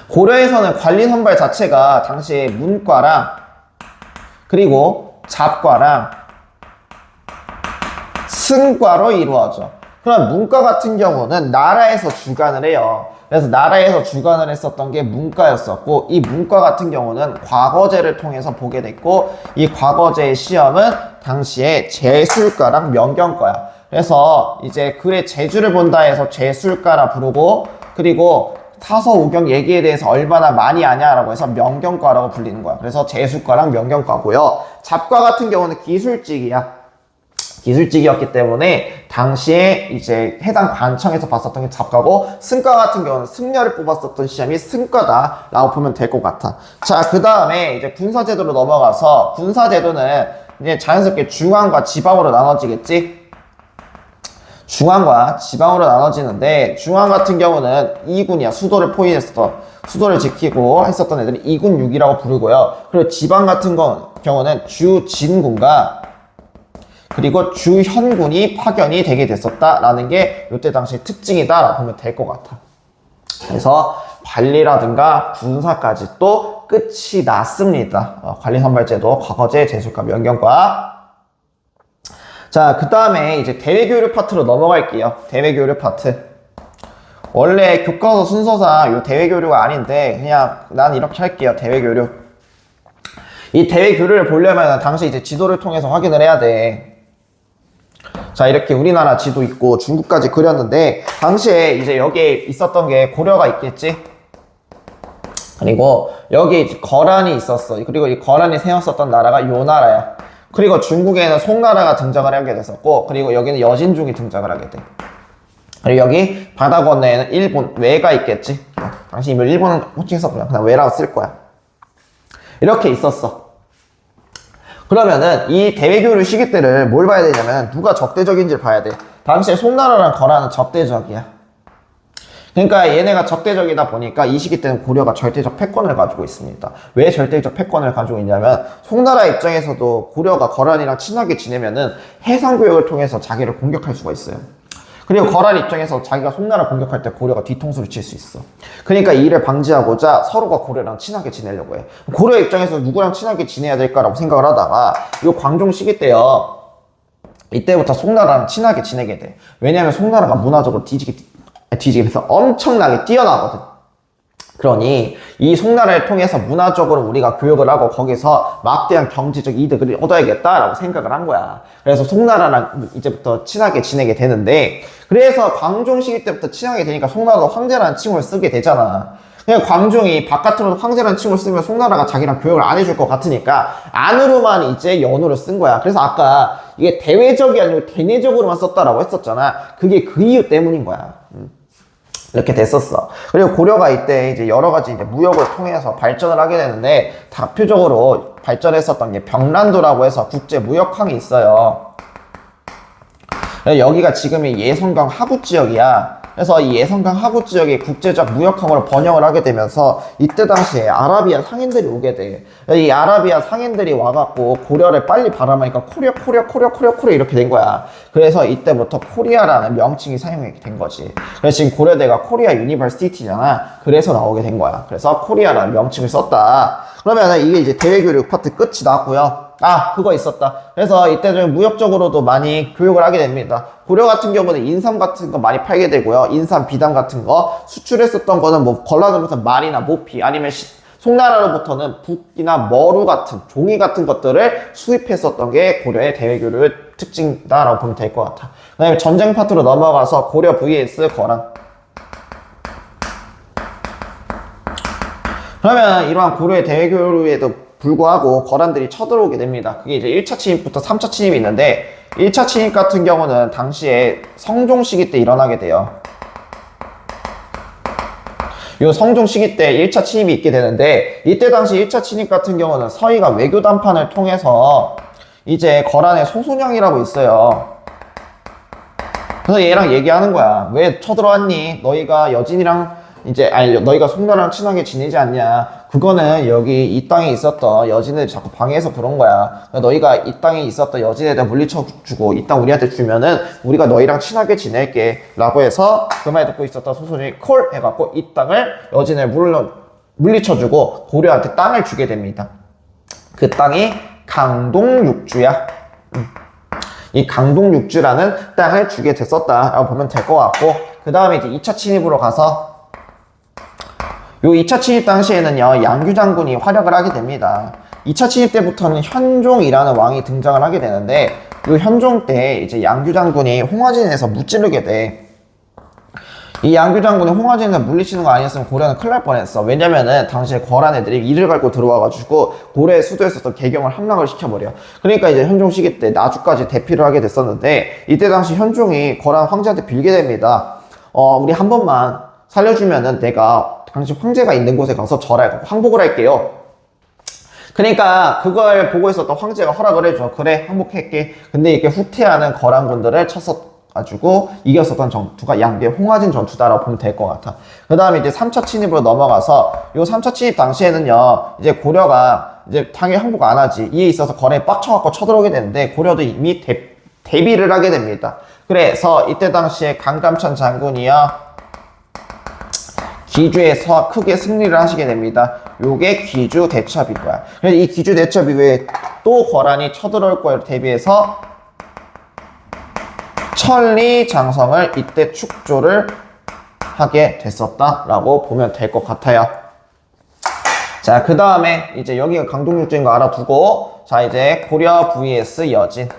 고려에서는 관리 선발 자체가 당시에 문과랑 그리고 잡과랑 승과로 이루어져. 그럼 문과 같은 경우는 나라에서 주관을 해요. 그래서 나라에서 주관을 했었던 게 문과였었고, 이 문과 같은 경우는 과거제를 통해서 보게 됐고, 이 과거제의 시험은 당시에 재술과랑 명경과야. 그래서 이제 글의 재주를 본다 해서 재술과라 부르고, 그리고 사서오경 얘기에 대해서 얼마나 많이 아냐라고 해서 명경과라고 불리는 거야. 그래서 재술과랑 명경과고요. 잡과 같은 경우는 기술직이야. 기술직이었기 때문에 당시에 이제 해당 관청에서 봤었던 게 잡과고, 승과 같은 경우는 승려를 뽑았었던 시험이 승과다라고 보면 될 것 같아. 자, 그 다음에 이제 군사제도로 넘어가서, 군사제도는 이제 자연스럽게 중앙과 지방으로 나눠지겠지? 중앙과 지방으로 나눠지는데, 중앙 같은 경우는 2군이야. 수도를 포위했었던, 수도를 지키고 했었던 애들이 2군 6이라고 부르고요. 그리고 지방 같은 경우는 주진군과 그리고 주현군이 파견이 되게 됐었다라는 게 이때 당시 특징이다라고 보면 될 것 같아. 그래서 관리라든가 군사까지 또 끝이 났습니다. 관리선발제도, 과거제, 재술과, 명경과. 자, 그 다음에 이제 대외교류 파트로 넘어갈게요. 대외교류 파트. 원래 교과서 순서상 요 대외교류가 아닌데 그냥 난 이렇게 할게요. 대외교류. 이 대외교류를 보려면 당시 이제 지도를 통해서 확인을 해야 돼. 자, 이렇게 우리나라 지도 있고 중국까지 그렸는데, 당시에 이제 여기에 있었던 게 고려가 있겠지? 그리고 여기 이제 거란이 있었어. 그리고 이 거란이 세웠었던 나라가 요 나라야. 그리고 중국에는 송나라가 등장을 하게 됐었고, 그리고 여기는 여진중이 등장을 하게 돼. 그리고 여기 바다 건너에는 일본, 외가 있겠지? 당시 이미 일본은 호칭했었구나. 그냥 외라고 쓸 거야. 이렇게 있었어. 그러면은 이 대외교류 시기 때를 뭘 봐야 되냐면 누가 적대적인지를 봐야 돼. 당시에 송나라랑 거란은 적대적이야. 그러니까 얘네가 적대적이다 보니까 이 시기 때는 고려가 절대적 패권을 가지고 있습니다. 왜 절대적 패권을 가지고 있냐면 송나라 입장에서도 고려가 거란이랑 친하게 지내면은 해상교역을 통해서 자기를 공격할 수가 있어요. 그리고 거란 입장에서 자기가 송나라 공격할 때 고려가 뒤통수를 칠 수 있어. 그러니까 이 일을 방지하고자 서로가 고려랑 친하게 지내려고 해. 고려 입장에서 누구랑 친하게 지내야 될까라고 생각을 하다가 이 광종 시기 때요, 이때부터 송나라랑 친하게 지내게 돼. 왜냐면 송나라가 문화적으로 뒤지기면서 엄청나게 뛰어나거든. 그러니 이 송나라를 통해서 문화적으로 우리가 교역을 하고 거기서 막대한 경제적 이득을 얻어야겠다라고 생각을 한 거야. 그래서 송나라랑 이제부터 친하게 지내게 되는데, 그래서 광종 시기 때부터 친하게 되니까 송나라도 황제라는 칭호를 쓰게 되잖아. 그냥 광종이 바깥으로 황제라는 칭호를 쓰면 송나라가 자기랑 교역을 안 해줄 것 같으니까 안으로만 이제 연호를 쓴 거야. 그래서 아까 이게 대외적이 아니고 대내적으로만 썼다라고 했었잖아. 그게 그 이유 때문인 거야. 이렇게 됐었어. 그리고 고려가 이때 이제 여러 가지 이제 무역을 통해서 발전을 하게 되는데, 대표적으로 발전했었던 게 병란도라고 해서 국제 무역항이 있어요. 여기가 지금의 예성강 하구 지역이야. 그래서 이 예성강 하구 지역이 국제적 무역항으로 번영을 하게 되면서 이때 당시에 아라비아 상인들이 오게 돼. 이 아라비아 상인들이 와갖고 고려를 빨리 바라보니까 코리아 이렇게 된 거야. 그래서 이때부터 코리아라는 명칭이 사용이 된 거지. 그래서 지금 고려대가 코리아 유니버시티잖아. 그래서 나오게 된 거야. 그래서 코리아라는 명칭을 썼다. 그러면 이게 이제 대외교류 파트 끝이 났고요. 아, 그거 있었다. 그래서 이때 좀 무역적으로도 많이 교육을 하게 됩니다. 고려 같은 경우는 인삼 같은 거 많이 팔게 되고요. 인삼, 비담 같은 거 수출했었던 거는 뭐 걸라들어서 말이나 모피 아니면 송나라로부터는 북이나 머루 같은 종이 같은 것들을 수입했었던 게 고려의 대외교류 특징이다라고 보면 될 것 같아. 그 다음에 전쟁 파트로 넘어가서 고려 vs 거란. 그러면 이러한 고려의 대외교류에도 불구하고 거란들이 쳐들어오게 됩니다. 그게 이제 1차 침입부터 3차 침입이 있는데 1차 침입 같은 경우는 당시에 성종 시기 때 일어나게 돼요. 요 성종 시기 때 1차 침입이 있게 되는데 이때 당시 1차 침입 같은 경우는 서희가 외교談판을 통해서 이제 거란의 소손형이라고 있어요. 그래서 얘랑 얘기하는 거야. 왜 쳐들어왔니? 너희가 여진이랑 너희가 송나라랑 친하게 지내지 않냐? 그거는 여기 이 땅에 있었던 여진을 자꾸 방해해서 그런 거야. 너희가 이 땅에 있었던 여진에다 물리쳐주고 이 땅 우리한테 주면은 우리가 너희랑 친하게 지낼게 라고 해서 그 말 듣고 있었던 소손이 콜 해갖고 이 땅을 여진을 물리쳐주고 고려한테 땅을 주게 됩니다. 그 땅이 강동육주야. 이 강동육주라는 땅을 주게 됐었다라고 보면 될 것 같고, 그 다음에 이제 2차 침입으로 가서 요 2차 침입 당시에는요, 양규 장군이 활약을 하게 됩니다. 2차 침입 때부터는 현종이라는 왕이 등장을 하게 되는데, 요 현종 때 이제 양규 장군이 홍화진에서 무찌르게 돼. 이 양규 장군이 홍화진에서 물리치는 거 아니었으면 고려는 큰일 날 뻔했어. 왜냐면은 당시에 거란 애들이 이를 갈고 들어와가지고 고려의 수도에 있었던 개경을 함락을 시켜버려. 그러니까 이제 현종 시기 때 나주까지 대피를 하게 됐었는데, 이때 당시 현종이 거란 황제한테 빌게 됩니다. 우리 한 번만 살려주면은 내가 당시 황제가 있는 곳에 가서 절하고 항복을 할게요. 그러니까 그걸 보고 있었던 황제가 허락을 해줘. 그래, 항복할게. 근데 이렇게 후퇴하는 거란군들을 쳤어가지고 이겼었던 전투가 양대 홍화진 전투다라고 보면 될 것 같아. 그 다음에 이제 3차 침입으로 넘어가서 요 3차 침입 당시에는요, 이제 고려가 이제 당연히 항복 안 하지. 이에 있어서 거란에 빡쳐갖고 쳐들어오게 되는데 고려도 이미 대비를 하게 됩니다. 그래서 이때 당시에 강감찬 장군이요, 기주에서 크게 승리를 하시게 됩니다. 요게 기주 대첩 이거야. 그래서 이 기주 대첩 이후에 또 거란이 쳐들어올 거에 대비해서 천리장성을 이때 축조를 하게 됐었다라고 보면 될 것 같아요. 자, 그 다음에 이제 여기가 강동육주인 거 알아두고, 자, 이제 고려 vs 여진.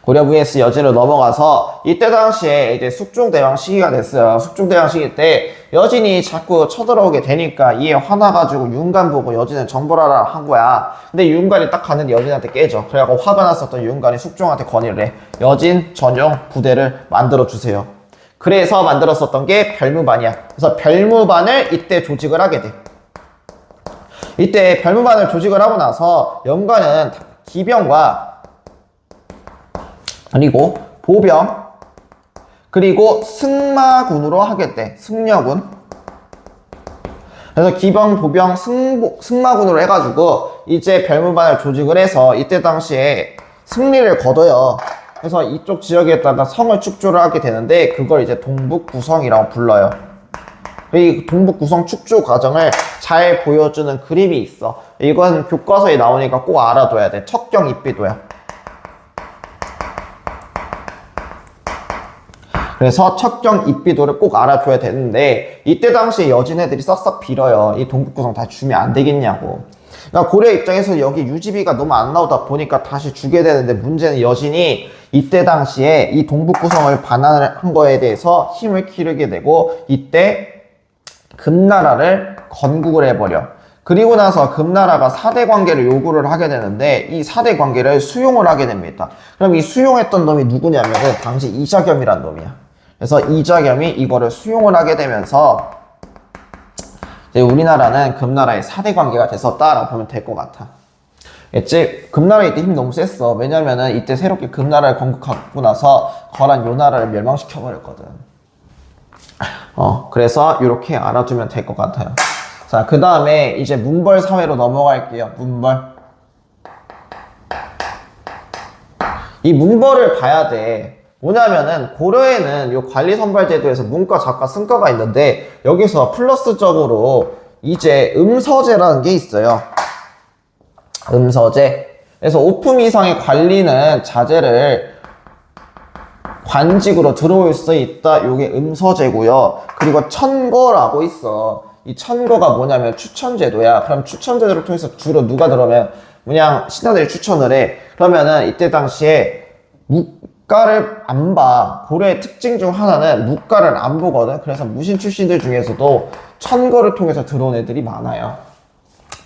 고려 vs 여진으로 넘어가서 이때 당시에 이제 숙종대왕 시기가 됐어요. 숙종대왕 시기 때 여진이 자꾸 쳐들어오게 되니까 이에 화나가지고 윤관 보고 여진을 정벌하라 한 거야. 근데 윤관이 딱 갔는데 여진한테 깨져. 그래갖고 화가 났었던 윤관이 숙종한테 건의를 해. 여진 전용 부대를 만들어주세요. 그래서 만들었었던 게 별무반이야. 그래서 별무반을 이때 조직을 하게 돼. 이때 별무반을 조직을 하고 나서 영관은 기병과 그리고 보병, 그리고 승마군으로 하게 돼. 승려군. 그래서 기병, 보병, 승마군으로 해가지고 이제 별무반을 조직을 해서 이때 당시에 승리를 거둬요. 그래서 이쪽 지역에다가 성을 축조를 하게 되는데 그걸 이제 동북구성이라고 불러요. 이 동북구성 축조 과정을 잘 보여주는 그림이 있어. 이건 교과서에 나오니까 꼭 알아둬야 돼. 척경 입비도야. 그래서 척경 입비도를 꼭 알아줘야 되는데 이때 당시에 여진 애들이 싹싹 빌어요. 이 동북구성 다 주면 안 되겠냐고. 그러니까 고려 입장에서 여기 유지비가 너무 안 나오다 보니까 다시 주게 되는데, 문제는 여진이 이때 당시에 이 동북구성을 반환을 한 거에 대해서 힘을 기르게 되고 이때 금나라를 건국을 해버려. 그리고 나서 금나라가 4대 관계를 요구를 하게 되는데 이 4대 관계를 수용을 하게 됩니다. 그럼 이 수용했던 놈이 누구냐면 당시 이자겸이란 놈이야. 그래서 이자겸이 이거를 수용을 하게 되면서 이제 우리나라는 금나라의 4대 관계가 됐었다라고 보면 될 것 같아. 즉 금나라 이때 힘이 너무 셌어. 왜냐면은 이때 새롭게 금나라를 건국하고 나서 거란 요 나라를 멸망시켜 버렸거든. 그래서 이렇게 알아두면 될 것 같아요. 자, 그 다음에 이제 문벌 사회로 넘어갈게요. 문벌. 이 문벌을 봐야 돼. 뭐냐면은 고려에는 요 관리선발제도에서 문과, 작과, 승과가 있는데 여기서 플러스적으로 이제 음서제라는 게 있어요. 음서제. 그래서 5품 이상의 관리는 자제를 관직으로 들어올 수 있다. 요게 음서제고요. 그리고 천거라고 있어. 이 천거가 뭐냐면 추천제도야. 그럼 추천제도를 통해서 주로 누가 들어오면 그냥 신하들이 추천을 해. 그러면은 이때 당시에 묵가를 안 봐. 고려의 특징 중 하나는 묵가를 안 보거든. 그래서 무신 출신들 중에서도 천거를 통해서 들어온 애들이 많아요.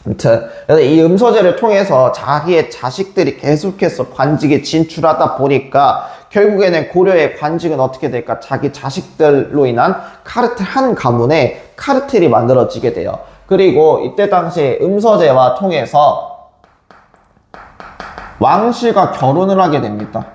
아무튼 그래서 이 음서제를 통해서 자기의 자식들이 계속해서 관직에 진출하다 보니까 결국에는 고려의 관직은 어떻게 될까? 자기 자식들로 인한 카르텔 한 가문에 카르텔이 만들어지게 돼요. 그리고 이때 당시에 음서제와 통해서 왕실과 결혼을 하게 됩니다.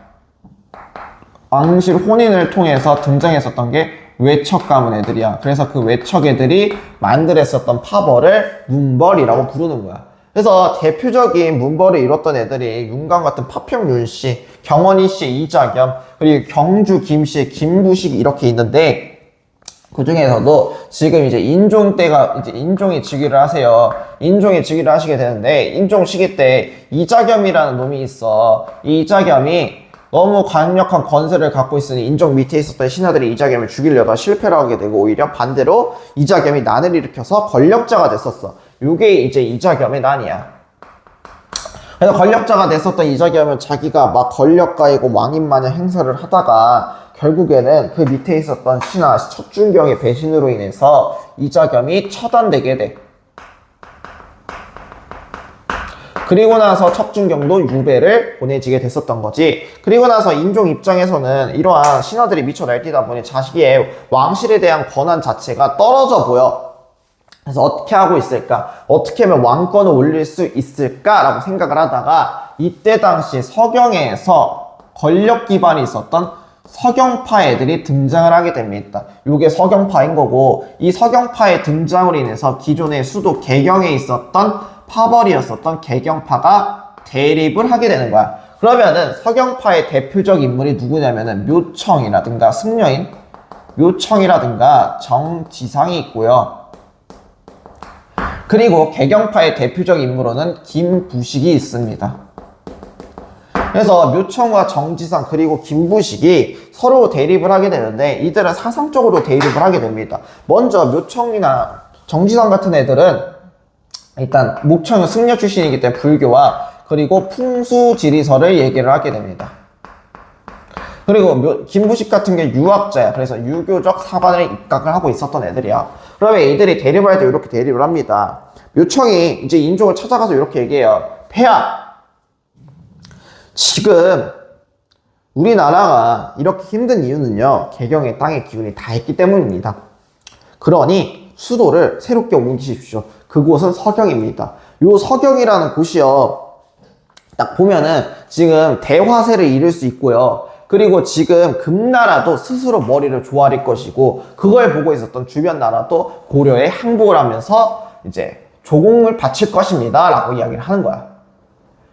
왕실 혼인을 통해서 등장했었던 게 외척 가문 애들이야. 그래서 그 외척 애들이 만들었었던 파벌을 문벌이라고 부르는 거야. 그래서 대표적인 문벌을 이뤘던 애들이 윤광 같은 파평윤씨, 경원이씨 이자겸, 그리고 경주 김씨, 김부식 이렇게 있는데 그 중에서도 지금 이제 인종 때가 이제 인종이 즉위를 하세요. 인종이 즉위를 하시게 되는데 인종 시기 때 이자겸이라는 놈이 있어. 이 이자겸이 너무 강력한 권세를 갖고 있으니 인종 밑에 있었던 신하들이 이자겸을 죽이려다 실패를 하게 되고 오히려 반대로 이자겸이 난을 일으켜서 권력자가 됐었어. 요게 이제 이자겸의 난이야. 그래서 권력자가 됐었던 이자겸은 자기가 막 권력가이고 왕인 마냥 행사를 하다가 결국에는 그 밑에 있었던 신하 척준경의 배신으로 인해서 이자겸이 처단되게 돼. 그리고 나서 척준경도 유배를 보내지게 됐었던 거지. 그리고 나서 인종 입장에서는 이러한 신하들이 미쳐 날뛰다 보니 자식의 왕실에 대한 권한 자체가 떨어져 보여. 그래서 어떻게 하고 있을까? 어떻게 하면 왕권을 올릴 수 있을까라고 생각을 하다가 이때 당시 서경에서 권력 기반이 있었던 서경파 애들이 등장을 하게 됩니다. 이게 서경파인 거고 이 서경파의 등장으로 인해서 기존의 수도 개경에 있었던 파벌이었었던 개경파가 대립을 하게 되는 거야. 그러면은 서경파의 대표적 인물이 누구냐면은 묘청이라든가 승려인 묘청이라든가 정지상이 있고요. 그리고 개경파의 대표적 인물로는 김부식이 있습니다. 그래서 묘청과 정지상 그리고 김부식이 서로 대립을 하게 되는데 이들은 사상적으로 대립을 하게 됩니다. 먼저 묘청이나 정지상 같은 애들은 일단 목청은 승려 출신이기 때문에 불교와 그리고 풍수지리설을 얘기를 하게 됩니다. 그리고 김부식 같은 게 유학자야. 그래서 유교적 사관에 입각을 하고 있었던 애들이야. 그러면 이들이 대립을 할 때 이렇게 대립을 합니다. 묘청이 이제 인종을 찾아가서 이렇게 얘기해요. 폐하, 지금 우리나라가 이렇게 힘든 이유는요, 개경의 땅의 기운이 다 있기 때문입니다. 그러니 수도를 새롭게 옮기십시오. 그곳은 서경입니다. 요 서경이라는 곳이요, 딱 보면은 지금 대화세를 이룰 수 있고요. 그리고 지금 금나라도 스스로 머리를 조아릴 것이고 그걸 보고 있었던 주변 나라도 고려에 항복을 하면서 이제 조공을 바칠 것입니다 라고 이야기를 하는 거야.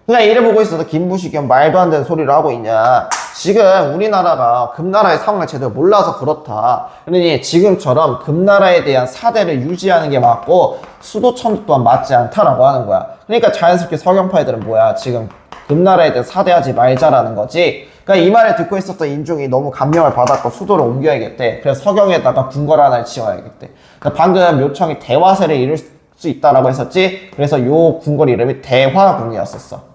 그러니까 이를 보고 있어도 김부식이 말도 안 되는 소리를 하고 있냐. 지금 우리나라가 금나라의 상황을 제대로 몰라서 그렇다. 그러니 지금처럼 금나라에 대한 사대를 유지하는 게 맞고 수도천도 또한 맞지 않다라고 하는 거야. 그러니까 자연스럽게 서경파애들은 뭐야, 지금 금나라에 대해 사대하지 말자라는 거지. 그러니까 이 말을 듣고 있었던 인종이 너무 감명을 받았고 수도를 옮겨야겠대. 그래서 서경에다가 궁궐 하나를 지어야겠대. 그러니까 방금 묘청이 대화세를 이룰 수 있다라고 했었지. 그래서 요 궁궐 이름이 대화궁이었었어.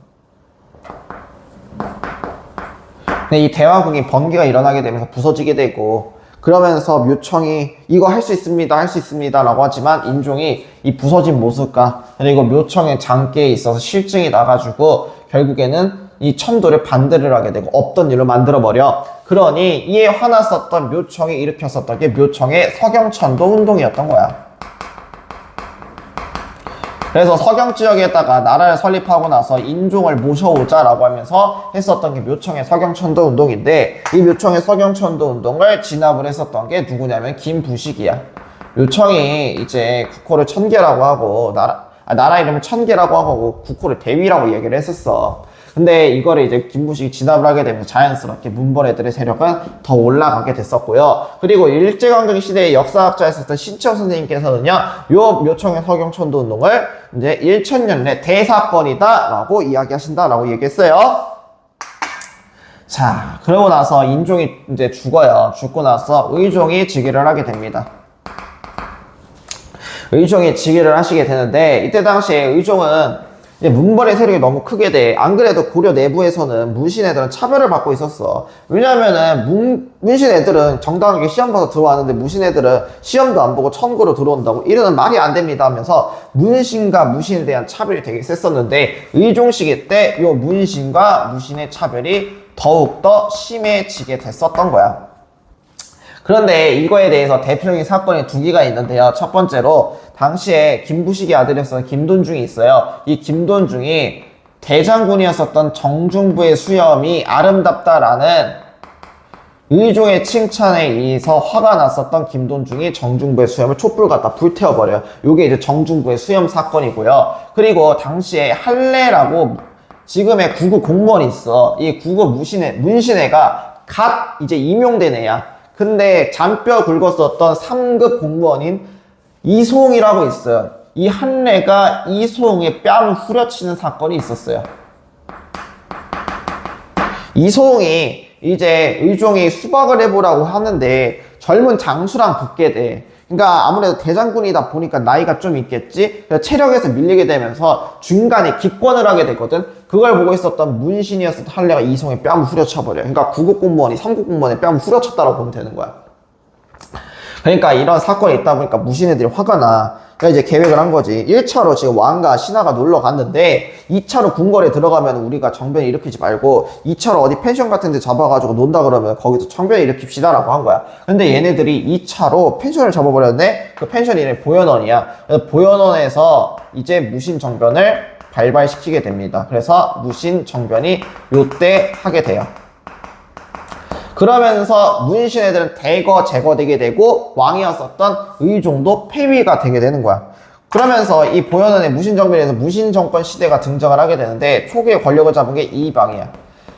근데 이 대화궁이 번개가 일어나게 되면서 부서지게 되고, 그러면서 묘청이 이거 할 수 있습니다, 할 수 있습니다 라고 하지만 인종이 이 부서진 모습과 그리고 묘청의 장기에 있어서 실증이 나가지고 결국에는 이 천도를 반대를 하게 되고 없던 일로 만들어버려. 그러니 이에 화났었던 묘청이 일으켰었던 게 묘청의 서경천도 운동이었던 거야. 그래서 서경 지역에다가 나라를 설립하고 나서 인종을 모셔오자라고 하면서 했었던 게 묘청의 서경천도 운동인데, 이 묘청의 서경천도 운동을 진압을 했었던 게 누구냐면 김부식이야. 묘청이 이제 국호를 천계라고 하고 나라 이름을 천계라고 하고 국호를 대위라고 얘기를 했었어. 근데 이거를 이제 김부식이 진압을 하게 되면서 자연스럽게 문벌 애들의 세력은 더 올라가게 됐었고요. 그리고 일제강점기 시대의 역사학자였었던 신채호 선생님께서는요, 요 묘청의 서경천도 운동을 이제 1000년 내 대사건이다 라고 이야기하신다 라고 얘기했어요. 자, 그러고 나서 인종이 이제 죽어요. 죽고 나서 의종이 즉위를 하게 됩니다. 의종이 즉위를 하시게 되는데, 이때 당시에 의종은 이제 문벌의 세력이 너무 크게 돼. 안 그래도 고려 내부에서는 문신 애들은 차별을 받고 있었어. 왜냐면은 문신 애들은 정당하게 시험 봐서 들어왔는데 문신 애들은 시험도 안 보고 천고로 들어온다고, 이러는 말이 안 됩니다 하면서 문신과 무신에 대한 차별이 되게 셌었는데, 의종 시기 때 요 문신과 무신의 차별이 더욱더 심해지게 됐었던 거야. 그런데 이거에 대해서 대표적인 사건이 두 개가 있는데요. 첫 번째로 당시에 김부식의 아들이었던 김돈중이 있어요. 이 김돈중이 대장군이었었던 정중부의 수염이 아름답다라는 의종의 칭찬에 의해서 화가 났었던 김돈중이 정중부의 수염을 촛불 갖다 불태워버려요. 이게 이제 정중부의 수염 사건이고요. 그리고 당시에 한례라고 지금의 구급 공무원이 있어. 이 구급 문신애가 갓 이제 임용된 애야. 근데 잔뼈 굵었었던 3급 공무원인 이소홍이라고 있어요. 이 한례가 이소홍의 뺨을 후려치는 사건이 있었어요. 이소홍이 이제 의종이 수박을 해보라고 하는데 젊은 장수랑 붙게 돼. 그러니까 아무래도 대장군이다 보니까 나이가 좀 있겠지. 체력에서 밀리게 되면서 중간에 기권을 하게 되거든. 그걸 보고 있었던 문신이었던 한례가 이소홍의 뺨을 후려쳐버려. 그러니까 9급 공무원이 3급 공무원의 뺨을 후려쳤다고 보면 되는 거야. 그러니까 이런 사건이 있다 보니까 무신애들이 화가 나. 그러니까 이제 계획을 한 거지. 1차로 지금 왕과 신하가 놀러 갔는데 2차로 궁궐에 들어가면 우리가 정변을 일으키지 말고 2차로 어디 펜션 같은 데 잡아가지고 논다 그러면 거기서 정변을 일으킵시다 라고 한 거야. 근데 얘네들이 2차로 펜션을 잡아버렸는데 그 펜션 이름이 보현원이야. 그래서 보현원에서 이제 무신 정변을 발발시키게 됩니다. 그래서 무신 정변이 요때 하게 돼요. 그러면서 문신 애들은 대거 제거되게 되고 왕이었었던 의종도 폐위가 되게 되는 거야. 그러면서 이 보현원의 무신정변에서 무신정권 시대가 등장을 하게 되는데 초기에 권력을 잡은 게 이방이야.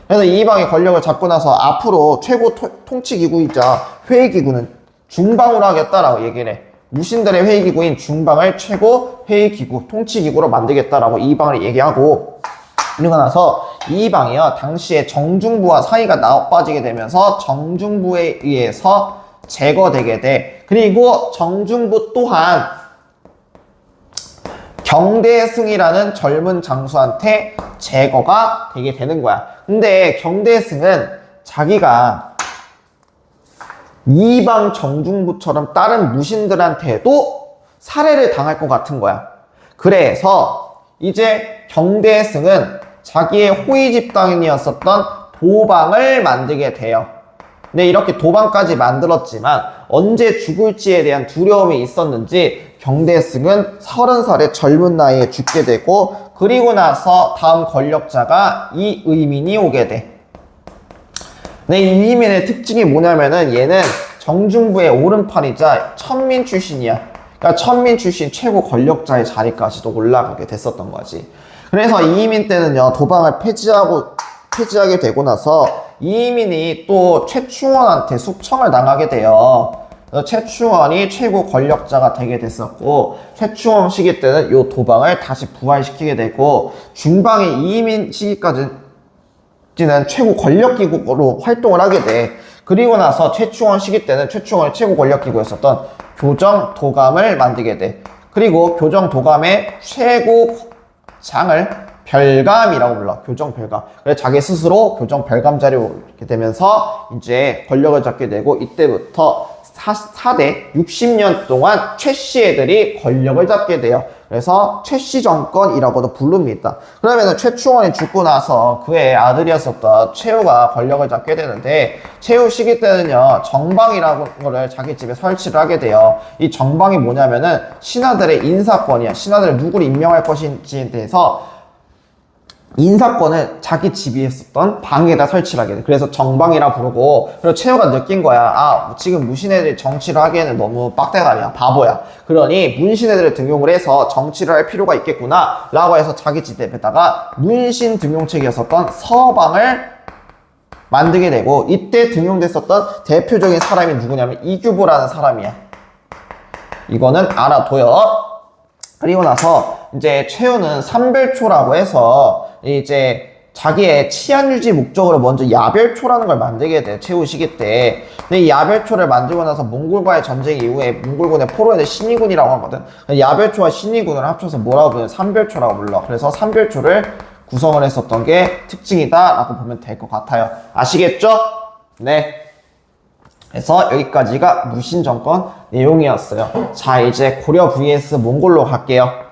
그래서 이방이 권력을 잡고 나서 앞으로 최고 통치기구이자 회의기구는 중방으로 하겠다라고 얘기를 해. 무신들의 회의기구인 중방을 최고 회의기구, 통치기구로 만들겠다라고 이방을 얘기하고, 그리고 나서 이방이요, 당시에 정중부와 사이가 나빠지게 되면서 정중부에 의해서 제거되게 돼. 그리고 정중부 또한 경대승이라는 젊은 장수한테 제거가 되게 되는 거야. 근데 경대승은 자기가 이방 정중부처럼 다른 무신들한테도 살해를 당할 것 같은 거야. 그래서 이제 경대승은 자기의 호위 집단이었었던 도방을 만들게 돼요. 근데 이렇게 도방까지 만들었지만 언제 죽을지에 대한 두려움이 있었는지 경대승은 30살의 젊은 나이에 죽게 되고, 그리고 나서 다음 권력자가 이의민이 오게 돼. 근데 이의민의 특징이 뭐냐면은 얘는 정중부의 오른팔이자 천민 출신이야. 그러니까 천민 출신 최고 권력자의 자리까지도 올라가게 됐었던 거지. 그래서 이의민 때는요, 도방을 폐지하게 되고 나서 이의민이 또 최충원한테 숙청을 당하게 돼요. 최충원이 최고 권력자가 되게 됐었고, 최충원 시기 때는 이 도방을 다시 부활시키게 되고, 중방의 이의민 시기까지는 최고 권력기구로 활동을 하게 돼. 그리고 나서 최충원 시기 때는 최충원의 최고 권력기구였었던 교정도감을 만들게 돼. 그리고 교정도감의 최고장을 별감이라고 불러. 교정별감. 그래서 자기 스스로 교정별감 자리에 오게 되면서 이제 권력을 잡게 되고, 이때부터 4대 60년 동안 최씨 애들이 권력을 잡게 돼요. 그래서 최씨 정권이라고도 부릅니다. 그러면 최충원이 죽고 나서 그의 아들이었었던 최후가 권력을 잡게 되는데, 최후 시기 때는요, 정방이라는 거를 자기 집에 설치를 하게 돼요. 이 정방이 뭐냐면은 신하들의 인사권이야. 신하들을 누구를 임명할 것인지에 대해서 인사권을 자기 집에 있었던 방에다 설치를 하게 돼. 그래서 정방이라 부르고, 그리고 최후가 느낀 거야. 아, 지금 무신애들이 정치를 하기에는 너무 빡대가리야. 바보야. 그러니 문신애들을 등용을 해서 정치를 할 필요가 있겠구나 라고 해서 자기 집에다가 문신 등용책이었었던 서방을 만들게 되고, 이때 등용됐었던 대표적인 사람이 누구냐면 이규보라는 사람이야. 이거는 알아둬요. 그리고 나서 이제 최후는 삼별초라고 해서 이제 자기의 치안 유지 목적으로 먼저 야별초라는 걸 만들게 돼, 최후 시기 때. 근데 이 야별초를 만들고 나서 몽골과의 전쟁 이후에 몽골군의 포로에는 신의군이라고 하거든. 야별초와 신의군을 합쳐서 뭐라고 부르냐? 삼별초라고 불러. 그래서 삼별초를 구성을 했었던 게 특징이다 라고 보면 될 것 같아요. 아시겠죠? 네. 그래서 여기까지가 무신정권 내용이었어요. 자, 이제 고려 vs 몽골로 갈게요.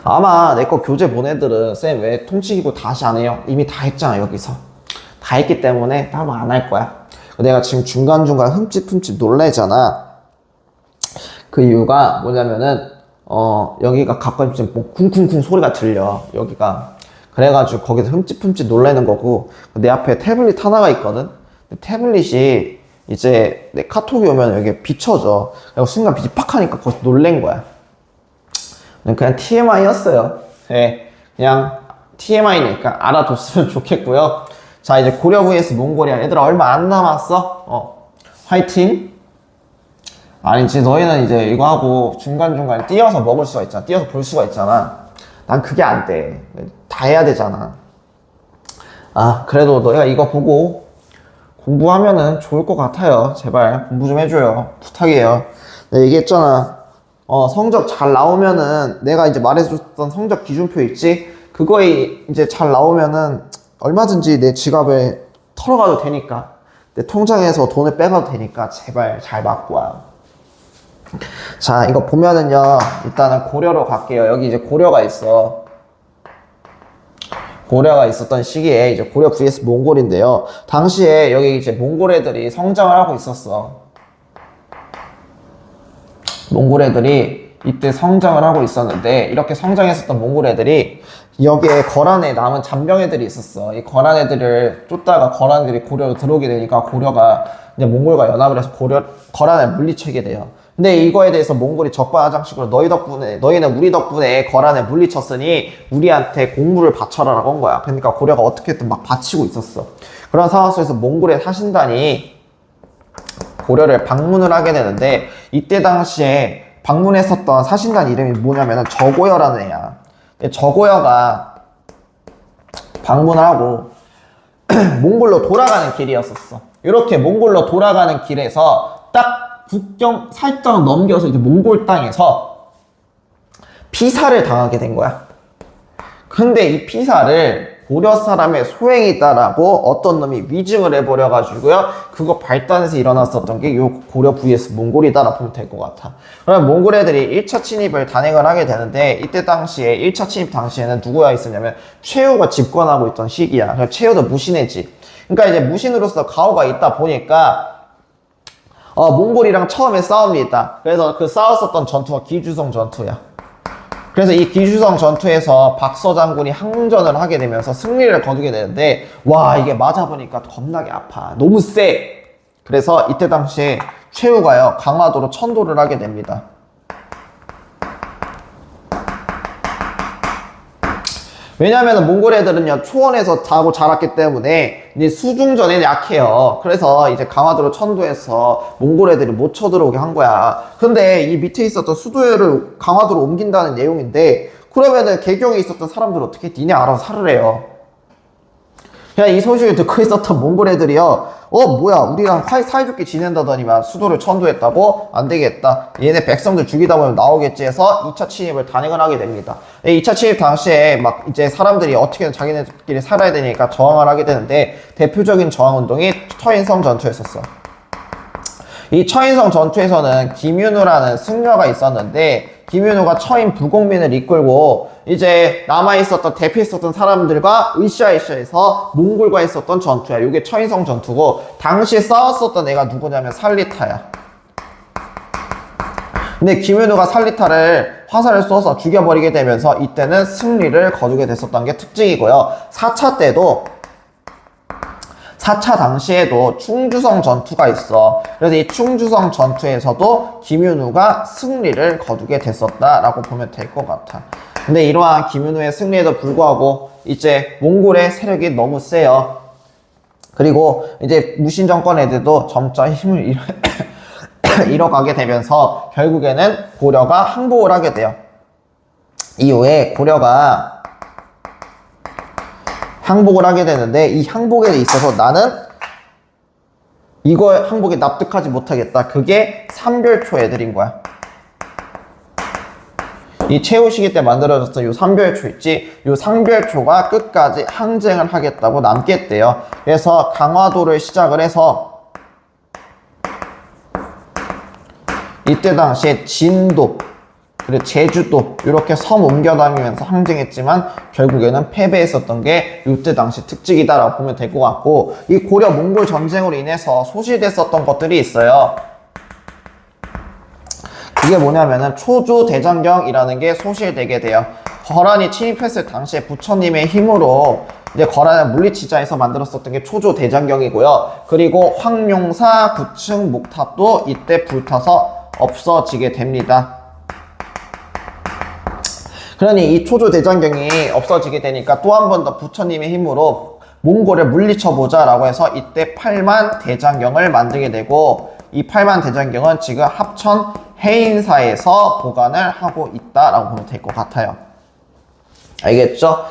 아마 내 거 교재 본 애들은 쌤 왜 통치기구 다시 안 해요? 이미 다 했잖아. 여기서 다 했기 때문에 따로 안 할 거야. 내가 지금 중간중간 흠칫흠칫 놀래잖아. 그 이유가 뭐냐면은 여기가 가끔씩 뭐 쿵쿵쿵 소리가 들려. 여기가 그래가지고 거기서 흠칫흠칫 놀래는 거고, 내 앞에 태블릿 하나가 있거든. 태블릿이 이제 내 카톡이 오면 여기 비춰져. 그리고 순간 빛이 팍 하니까 거기서 놀란 거야. 그냥 TMI였어요. 네, 그냥 TMI니까 알아뒀으면 좋겠고요. 자, 이제 고려 vs 몽골이야. 얘들아, 얼마 안 남았어. 화이팅. 아니지, 너희는 이제 이거 하고 중간중간 띄어서 먹을 수가 있잖아. 띄어서 볼 수가 있잖아. 난 그게 안 돼. 다 해야 되잖아. 아, 그래도 너희가 이거 보고 공부하면은 좋을 것 같아요. 제발 공부 좀 해줘요. 부탁이에요. 내가 얘기했잖아. 성적 잘 나오면은, 내가 이제 말해줬던 성적 기준표 있지? 그거에 이제 잘 나오면은 얼마든지 내 지갑에 털어가도 되니까, 내 통장에서 돈을 빼가도 되니까 제발 잘 맞고 와요. 자, 이거 보면은요, 일단은 고려로 갈게요. 여기 이제 고려가 있어. 고려가 있었던 시기에 이제 고려 vs 몽골인데요. 당시에 여기 이제 몽골 애들이 성장을 하고 있었어. 몽골 애들이 이때 성장을 하고 있었는데, 이렇게 성장했었던 몽골 애들이 여기에 거란에 남은 잔병 애들이 있었어. 이 거란 애들을 쫓다가 거란 애들이 고려로 들어오게 되니까 고려가 이제 몽골과 연합을 해서 거란을 물리치게 돼요. 근데 이거에 대해서 몽골이 적반하장식으로 너희는 우리 덕분에 거란을 물리쳤으니 우리한테 공물을 바쳐라 라고 한 거야. 그러니까 고려가 어떻게든 막 바치고 있었어. 그런 상황 속에서 몽골의 사신단이 고려를 방문을 하게 되는데, 이때 당시에 방문했었던 사신단 이름이 뭐냐면은 저고여라는 애야. 저고여가 방문을 하고 몽골로 돌아가는 길이었었어. 이렇게 몽골로 돌아가는 길에서 딱 국경 살짝 넘겨서 이제 몽골 땅에서 피살을 당하게 된 거야. 근데 이 피살을 고려 사람의 소행이다라고 어떤 놈이 위증을 해버려가지고요, 그거 발단해서 일어났었던 게 요 고려 vs 몽골이다라고 보면 될 것 같아. 그러면 몽골 애들이 1차 침입을 단행을 하게 되는데, 이때 당시에 1차 침입 당시에는 누구가 있었냐면 최후가 집권하고 있던 시기야. 그러니까 최후도 무신이지. 그러니까 이제 무신으로서 가오가 있다 보니까 몽골이랑 처음에 싸움이 있다. 그래서 그 싸웠었던 전투가 기주성 전투야. 그래서 이 기주성 전투에서 박서 장군이 항전을 하게 되면서 승리를 거두게 되는데, 와, 이게 맞아보니까 겁나게 아파. 너무 세. 그래서 이때 당시에 최후가요, 강화도로 천도를 하게 됩니다. 왜냐면은 몽골 애들은요, 초원에서 자고 자랐기 때문에 이제 수중전에 약해요. 그래서 이제 강화도로 천도해서 몽골 애들이 못 쳐들어오게 한 거야. 근데 이 밑에 있었던 수도를 강화도로 옮긴다는 내용인데, 그러면은 개경에 있었던 사람들 어떻게 니네 알아서 살으래요. 그냥 이 소식을 듣고 있었던 몽골 애들이요, 뭐야, 우리랑 사이좋게 지낸다더니만 수도를 천도했다고? 안 되겠다. 얘네 백성들 죽이다 보면 나오겠지 해서 2차 침입을 단행을 하게 됩니다. 2차 침입 당시에 막 이제 사람들이 어떻게든 자기네들끼리 살아야 되니까 저항을 하게 되는데, 대표적인 저항 운동이 처인성 전투였었어. 이 처인성 전투에서는 김윤우라는 승려가 있었는데, 김윤우가 처인 부공민을 이끌고 이제 남아있었던 대피했었던 사람들과 으쌰으쌰해서 몽골과 있었던 전투야. 이게 처인성 전투고, 당시에 싸웠었던 애가 누구냐면 살리타야. 근데 김윤우가 살리타를 화살을 쏘아서 죽여버리게 되면서 이때는 승리를 거두게 됐었던 게 특징이고요. 4차 때도 4차 당시에도 충주성 전투가 있어. 그래서 이 충주성 전투에서도 김윤우가 승리를 거두게 됐었다라고 보면 될 것 같아. 근데 이러한 김윤우의 승리에도 불구하고 이제 몽골의 세력이 너무 세요. 그리고 이제 무신 정권 애들도 점차 힘을 이뤄가게 되면서 결국에는 고려가 항복을 하게 돼요. 이후에 고려가 항복을 하게 되는데, 이 항복에 있어서 나는 이거 항복에 납득하지 못하겠다. 그게 삼별초 애들인 거야. 이 최후 시기 때 만들어졌던 요 삼별초 있지? 요 삼별초가 끝까지 항쟁을 하겠다고 남겠대요. 그래서 강화도를 시작을 해서 이때 당시에 진도 그리고 제주도 이렇게 섬 옮겨 다니면서 항쟁했지만 결국에는 패배했었던 게 이때 당시 특징이다라고 보면 될 것 같고, 이 고려 몽골 전쟁으로 인해서 소실됐었던 것들이 있어요. 그게 뭐냐면은 초조대장경이라는 게 소실되게 돼요. 거란이 침입했을 당시에 부처님의 힘으로 이제 거란을 물리치자 해서 만들었었던 게 초조대장경이고요. 그리고 황룡사 9층 목탑도 이때 불타서 없어지게 됩니다. 그러니 이 초조대장경이 없어지게 되니까 또 한 번 더 부처님의 힘으로 몽골을 물리쳐보자 라고 해서 이때 8만 대장경을 만들게 되고, 이 8만 대장경은 지금 합천 해인사에서 보관을 하고 있다라고 보면 될 것 같아요. 알겠죠?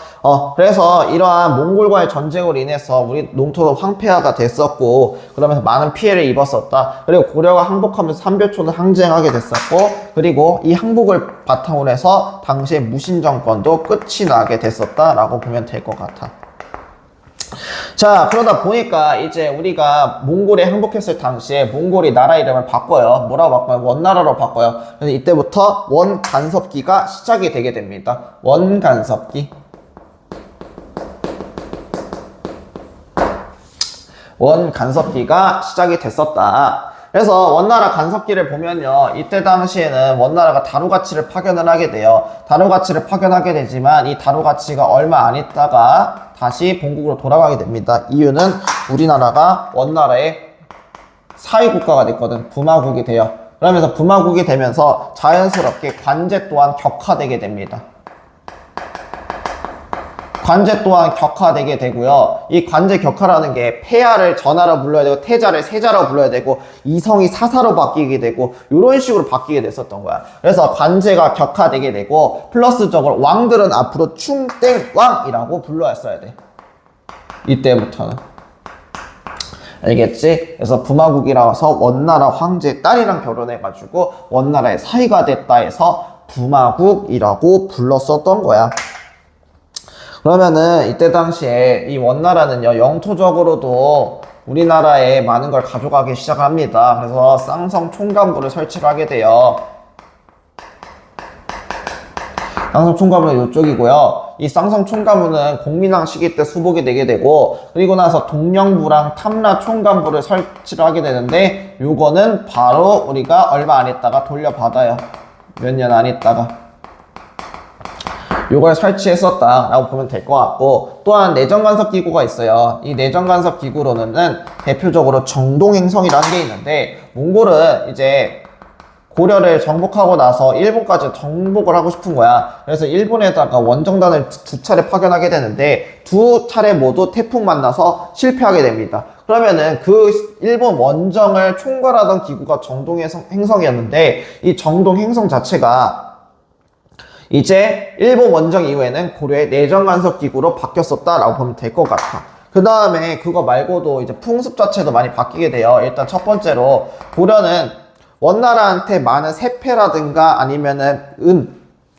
그래서 이러한 몽골과의 전쟁으로 인해서 우리 농토도 황폐화가 됐었고, 그러면서 많은 피해를 입었었다. 그리고 고려가 항복하면서 삼별초는 항쟁하게 됐었고, 그리고 이 항복을 바탕으로 해서 당시의 무신정권도 끝이 나게 됐었다라고 보면 될 것 같아. 자, 그러다 보니까 이제 우리가 몽골에 항복했을 당시에 몽골이 나라 이름을 바꿔요. 뭐라고 바꿔요? 원나라로 바꿔요. 그래서 이때부터 원간섭기가 시작이 되게 됩니다. 원간섭기. 원간섭기가 시작이 됐었다. 그래서 원나라 간섭기를 보면요, 이때 당시에는 원나라가 다루가치를 파견을 하게 돼요. 다루가치를 파견하게 되지만 이 다루가치가 얼마 안 있다가 다시 본국으로 돌아가게 됩니다. 이유는 우리나라가 원나라의 사위국가가 됐거든. 부마국이 돼요. 그러면서 부마국이 되면서 자연스럽게 관제 또한 격화되게 됩니다. 관제 또한 격화되게 되고요. 이 관제 격화라는 게 폐하를 전하로 불러야 되고 태자를 세자로 불러야 되고 이성이 사사로 바뀌게 되고 이런 식으로 바뀌게 됐었던 거야. 그래서 관제가 격화되게 되고 플러스적으로 왕들은 앞으로 충땡왕이라고 불러야 돼. 이때부터는. 알겠지? 그래서 부마국이라고 해서 원나라 황제의 딸이랑 결혼해가지고 원나라의 사위가 됐다 해서 부마국이라고 불렀었던 거야. 그러면은 이때 당시에 이 원나라는요, 영토적으로도 우리나라에 많은 걸 가져가기 시작합니다. 그래서 쌍성 총감부를 설치를 하게 돼요. 쌍성 총감부는 이쪽이고요. 이 쌍성 총감부는 공민왕 시기 때 수복이 되게 되고, 그리고 나서 동령부랑 탐라 총감부를 설치를 하게 되는데, 요거는 바로 우리가 얼마 안 있다가 돌려받아요. 몇 년 안 있다가. 요걸 설치했었다라고 보면 될 것 같고, 또한 내정간섭기구가 있어요. 이 내정간섭기구로는 대표적으로 정동행성이라는 게 있는데, 몽골은 이제 고려를 정복하고 나서 일본까지 정복을 하고 싶은 거야. 그래서 일본에다가 원정단을 두 차례 파견하게 되는데 두 차례 모두 태풍 만나서 실패하게 됩니다. 그러면은 그 일본 원정을 총괄하던 기구가 정동행성이었는데, 이 정동행성 자체가 이제 일본 원정 이후에는 고려의 내정간섭기구로 바뀌었었다라고 보면 될 것 같아. 그 다음에 그거 말고도 이제 풍습 자체도 많이 바뀌게 돼요. 일단 첫 번째로 고려는 원나라한테 많은 세패라든가 아니면은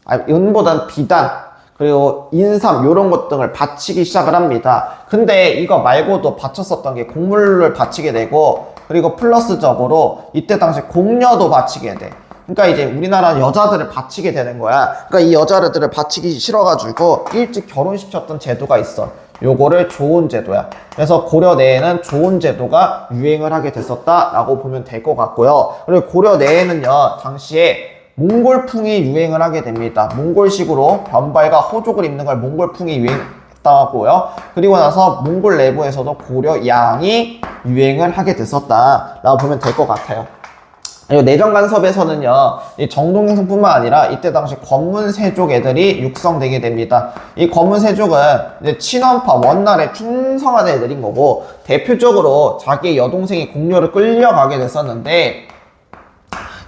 은보단 비단, 그리고 인삼 요런 것 등을 바치기 시작을 합니다. 근데 이거 말고도 바쳤었던 게 곡물을 바치게 되고, 그리고 플러스적으로 이때 당시 공녀도 바치게 돼. 그러니까 이제 우리나라 여자들을 바치게 되는 거야. 그러니까 이 여자들을 바치기 싫어가지고 일찍 결혼시켰던 제도가 있어. 요거를 조혼 제도야. 그래서 고려 내에는 조혼 제도가 유행을 하게 됐었다라고 보면 될 것 같고요. 그리고 고려 내에는요, 당시에 몽골풍이 유행을 하게 됩니다. 몽골식으로 변발과 호족을 입는 걸 몽골풍이 유행했다고요. 그리고 나서 몽골 내부에서도 고려양이 유행을 하게 됐었다라고 보면 될 것 같아요. 그리고 내정간섭에서는요, 이 정동행성뿐만 아니라 이때 당시 권문세족 애들이 육성되게 됩니다. 이 권문세족은 이제 친원파 원나라에 충성한 애들인 거고, 대표적으로 자기의 여동생이 공료를 끌려가게 됐었는데,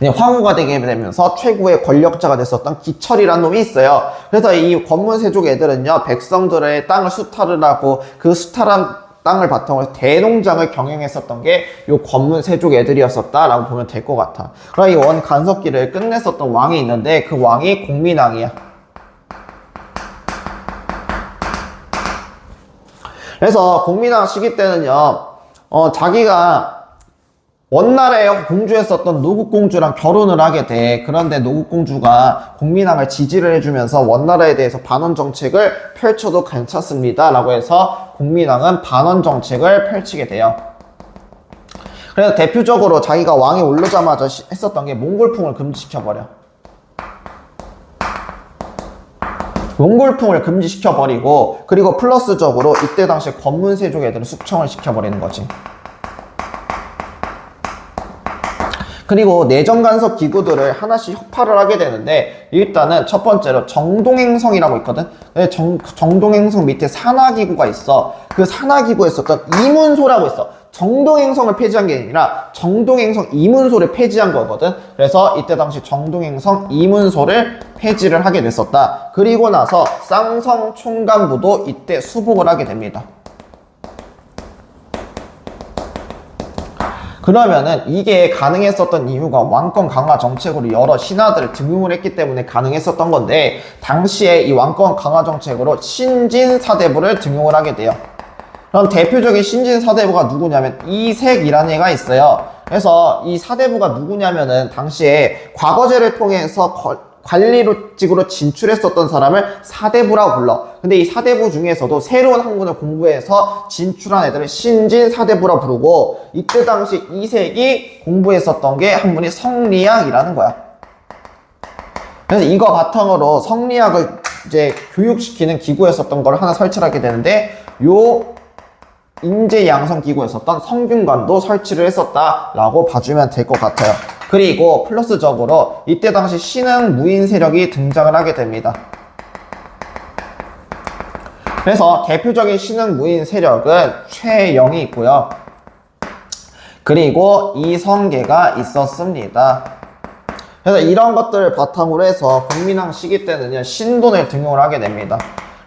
황후가 되게 되면서 최고의 권력자가 됐었던 기철이라는 놈이 있어요. 그래서 이 권문세족 애들은요, 백성들의 땅을 수탈을 하고 그 수탈한 땅을 바탕으로 해서 대농장을 경영했었던 게 요 권문세족 애들이었었다라고 보면 될 것 같아. 그럼 이 원간섭기를 끝냈었던 왕이 있는데 그 왕이 공민왕이야. 그래서 공민왕 시기 때는요, 자기가 원나라에 공주했었던 노국공주랑 결혼을 하게 돼. 그런데 노국공주가 공민왕을 지지를 해주면서 원나라에 대해서 반원 정책을 펼쳐도 괜찮습니다 라고 해서 공민왕은 반원 정책을 펼치게 돼요. 그래서 대표적으로 자기가 왕에 오르자마자 했었던 게 몽골풍을 금지시켜버려. 몽골풍을 금지시켜버리고, 그리고 플러스적으로 이때 당시에 권문세족 애들을 숙청을 시켜버리는 거지. 그리고 내정간섭 기구들을 하나씩 혁파를 하게 되는데, 일단은 첫 번째로 정동행성이라고 있거든. 정동행성 밑에 산하기구가 있어. 그 산하기구에 있었던 이문소라고 있어. 정동행성을 폐지한 게 아니라 정동행성 이문소를 폐지한 거거든. 그래서 이때 당시 정동행성 이문소를 폐지를 하게 됐었다. 그리고 나서 쌍성 총간부도 이때 수복을 하게 됩니다. 그러면은 이게 가능했었던 이유가 왕권 강화 정책으로 여러 신하들을 등용을 했기 때문에 가능했었던 건데, 당시에 이 왕권 강화 정책으로 신진사대부를 등용을 하게 돼요. 그럼 대표적인 신진사대부가 누구냐면 이색이라는 애가 있어요. 그래서 이 사대부가 누구냐면은 당시에 과거제를 통해서 관리직으로 진출했었던 사람을 사대부라고 불러. 근데 이 사대부 중에서도 새로운 학문을 공부해서 진출한 애들을 신진사대부라 부르고, 이때 당시 이색이 공부했었던 게 학문이 성리학이라는 거야. 그래서 이거 바탕으로 성리학을 이제 교육시키는 기구였었던 걸 하나 설치하게 되는데, 요 인재양성 기구였었던 성균관도 설치를 했었다라고 봐주면 될 것 같아요. 그리고 플러스적으로 이때 당시 신흥 무인 세력이 등장을 하게 됩니다. 그래서 대표적인 신흥 무인 세력은 최영이 있고요. 그리고 이성계가 있었습니다. 그래서 이런 것들을 바탕으로 해서 공민왕 시기 때는요, 신돈을 등용을 하게 됩니다.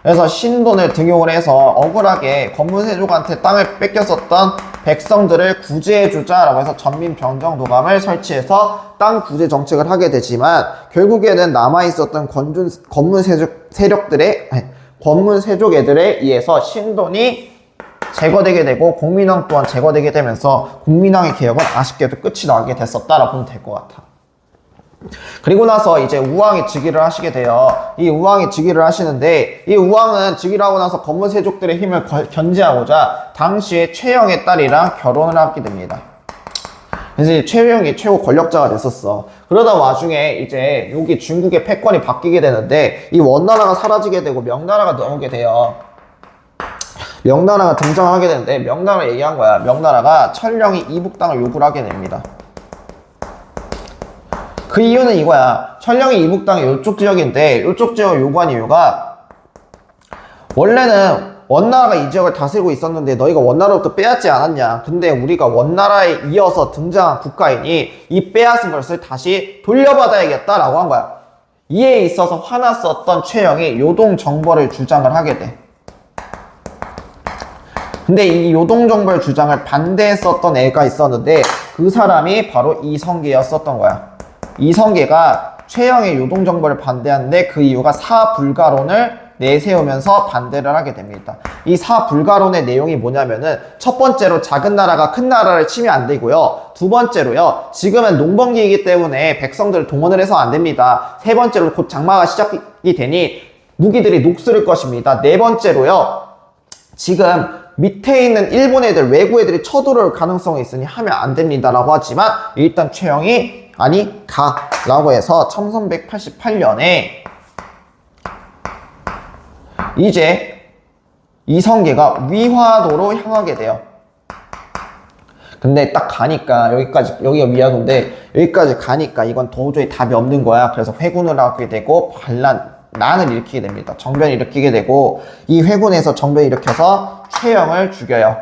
그래서 신돈을 등용을 해서 억울하게 권문세족한테 땅을 뺏겼었던 백성들을 구제해주자라고 해서 전민병정도감을 설치해서 땅 구제 정책을 하게 되지만, 결국에는 남아있었던 권문세족 애들에 의해서 신돈이 제거되게 되고 공민왕 또한 제거되게 되면서 공민왕의 개혁은 아쉽게도 끝이 나게 됐었다라고 보면 될 것 같아. 그리고 나서 이제 우왕이 즉위를 하시게 돼요. 이 우왕이 즉위를 하시는데, 이 우왕은 즉위를 하고 나서 권문세족들의 힘을 견제하고자 당시에 최영의 딸이랑 결혼을 하게 됩니다. 그래서 최영이 최고 권력자가 됐었어. 그러다 와중에 이제 여기 중국의 패권이 바뀌게 되는데, 이 원나라가 사라지게 되고 명나라가 나오게 돼요. 명나라가 등장하게 되는데, 명나라가 얘기한 거야. 명나라가 천령이 이북 땅을 요구를 하게 됩니다. 그 이유는 이거야. 천령이 이북 땅이 이쪽 지역인데, 이쪽 지역을 요구한 이유가, 원래는 원나라가 이 지역을 다스리고 있었는데 너희가 원나라로부터 빼앗지 않았냐. 근데 우리가 원나라에 이어서 등장한 국가이니 이 빼앗은 것을 다시 돌려받아야겠다라고 한 거야. 이에 있어서 화났었던 최영이 요동정벌을 주장을 하게 돼. 근데 이 요동정벌 주장을 반대했었던 애가 있었는데, 그 사람이 바로 이성계였었던 거야. 이성계가 최영의 요동정벌을 반대하는데, 그 이유가 사불가론을 내세우면서 반대를 하게 됩니다. 이 사불가론의 내용이 뭐냐면은, 첫 번째로 작은 나라가 큰 나라를 치면 안 되고요. 두 번째로요, 지금은 농번기이기 때문에 백성들을 동원을 해서 안 됩니다. 세 번째로 곧 장마가 시작이 되니 무기들이 녹슬을 것입니다. 네 번째로요, 지금 밑에 있는 일본 애들, 외국 애들이 쳐들어올 가능성이 있으니 하면 안 됩니다 라고 하지만, 일단 최영이 아니 가 라고 해서 1388년에 이제 이성계가 위화도로 향하게 돼요. 근데 딱 가니까 여기가 위화도인데, 여기까지 가니까 이건 도저히 답이 없는 거야. 그래서 회군을 하게 되고 난을 일으키게 됩니다. 정변을 일으키게 되고, 이 회군에서 정변을 일으켜서 최영을 죽여요.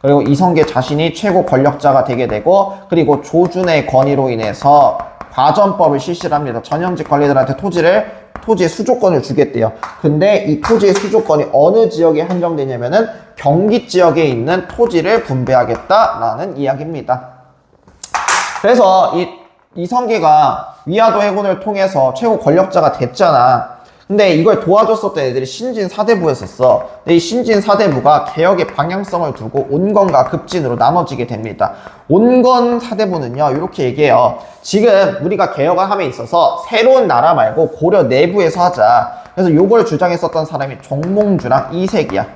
그리고 이성계 자신이 최고 권력자가 되게 되고, 그리고 조준의 건의로 인해서 과전법을 실시를 합니다. 전형직 관리들한테 토지의 수조권을 주겠대요. 근데 이 토지의 수조권이 어느 지역에 한정되냐면은 경기 지역에 있는 토지를 분배하겠다라는 이야기입니다. 그래서 이성계가 위화도 해군을 통해서 최고 권력자가 됐잖아. 근데 이걸 도와줬었던 애들이 신진 사대부였었어. 근데 이 신진 사대부가 개혁의 방향성을 두고 온건과 급진으로 나눠지게 됩니다. 온건 사대부는요, 이렇게 얘기해요. 지금 우리가 개혁을 함에 있어서 새로운 나라 말고 고려 내부에서 하자. 그래서 요걸 주장했었던 사람이 정몽주랑 이색이야.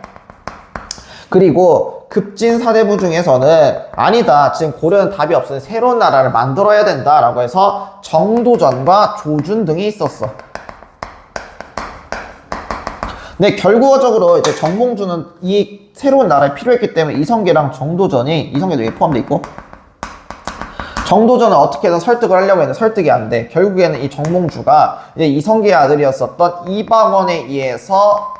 그리고 급진 사대부 중에서는 아니다, 지금 고려는 답이 없으니 새로운 나라를 만들어야 된다라고 해서 정도전과 조준 등이 있었어. 근데 결과적으로 이제 정몽주는 이 새로운 나라에 필요했기 때문에 이성계랑 이성계도 여기 포함되어 있고, 정도전을 어떻게든 설득을 하려고 했는데 설득이 안 돼. 결국에는 이 정몽주가 이제 이성계의 아들이었었던 이방원에 의해서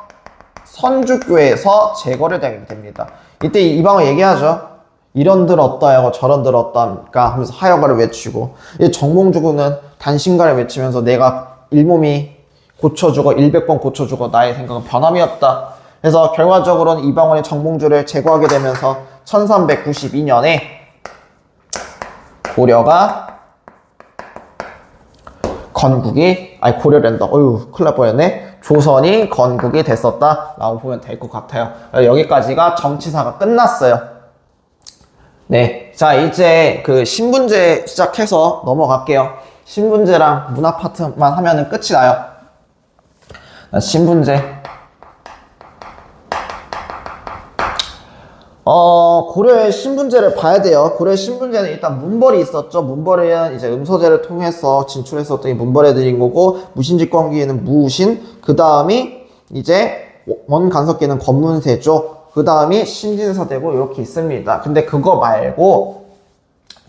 선주교에서 제거를 되게 됩니다. 이때 이방원 얘기하죠. 이런들 어떠하고 저런들 어떠합니까 하면서 하여가를 외치고, 이 정몽주군은 단신가를 외치면서 내가 일몸이 고쳐주고 100번 고쳐주고 나의 생각은 변함이 없다. 그래서 결과적으로는 이방원이 정몽주를 제거하게 되면서 1392년에 고려가 고려랜다. 어휴, 큰일 날 뻔했네. 조선이 건국이 됐었다 라고 보면 될 것 같아요. 여기까지가 정치사가 끝났어요. 네, 자 이제 그 신분제 시작해서 넘어갈게요. 신분제랑 문화 파트만 하면은 끝이 나요. 신분제. 고려의 신분제를 봐야 돼요. 고려의 신분제는 일단 문벌이 있었죠. 문벌은 이제 음서제를 통해서 진출했었던 이 문벌애들인 거고, 무신직관기에는 무신, 그 다음이 이제 원간섭기에는 권문세죠. 그 다음이 신진서대고 이렇게 있습니다. 근데 그거 말고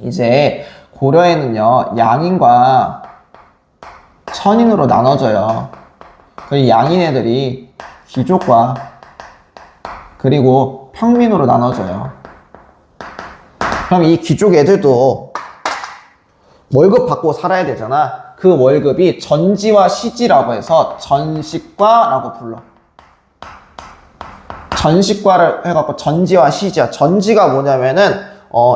이제 고려에는요, 양인과 천인으로 나눠져요. 그 양인 애들이 귀족과 그리고 평민으로 나눠져요. 그럼 이 귀족 애들도 월급 받고 살아야 되잖아. 그 월급이 전지와 시지라고 해서 전식과라고 불러. 전식과를 해갖고 전지와 시지야. 전지가 뭐냐면은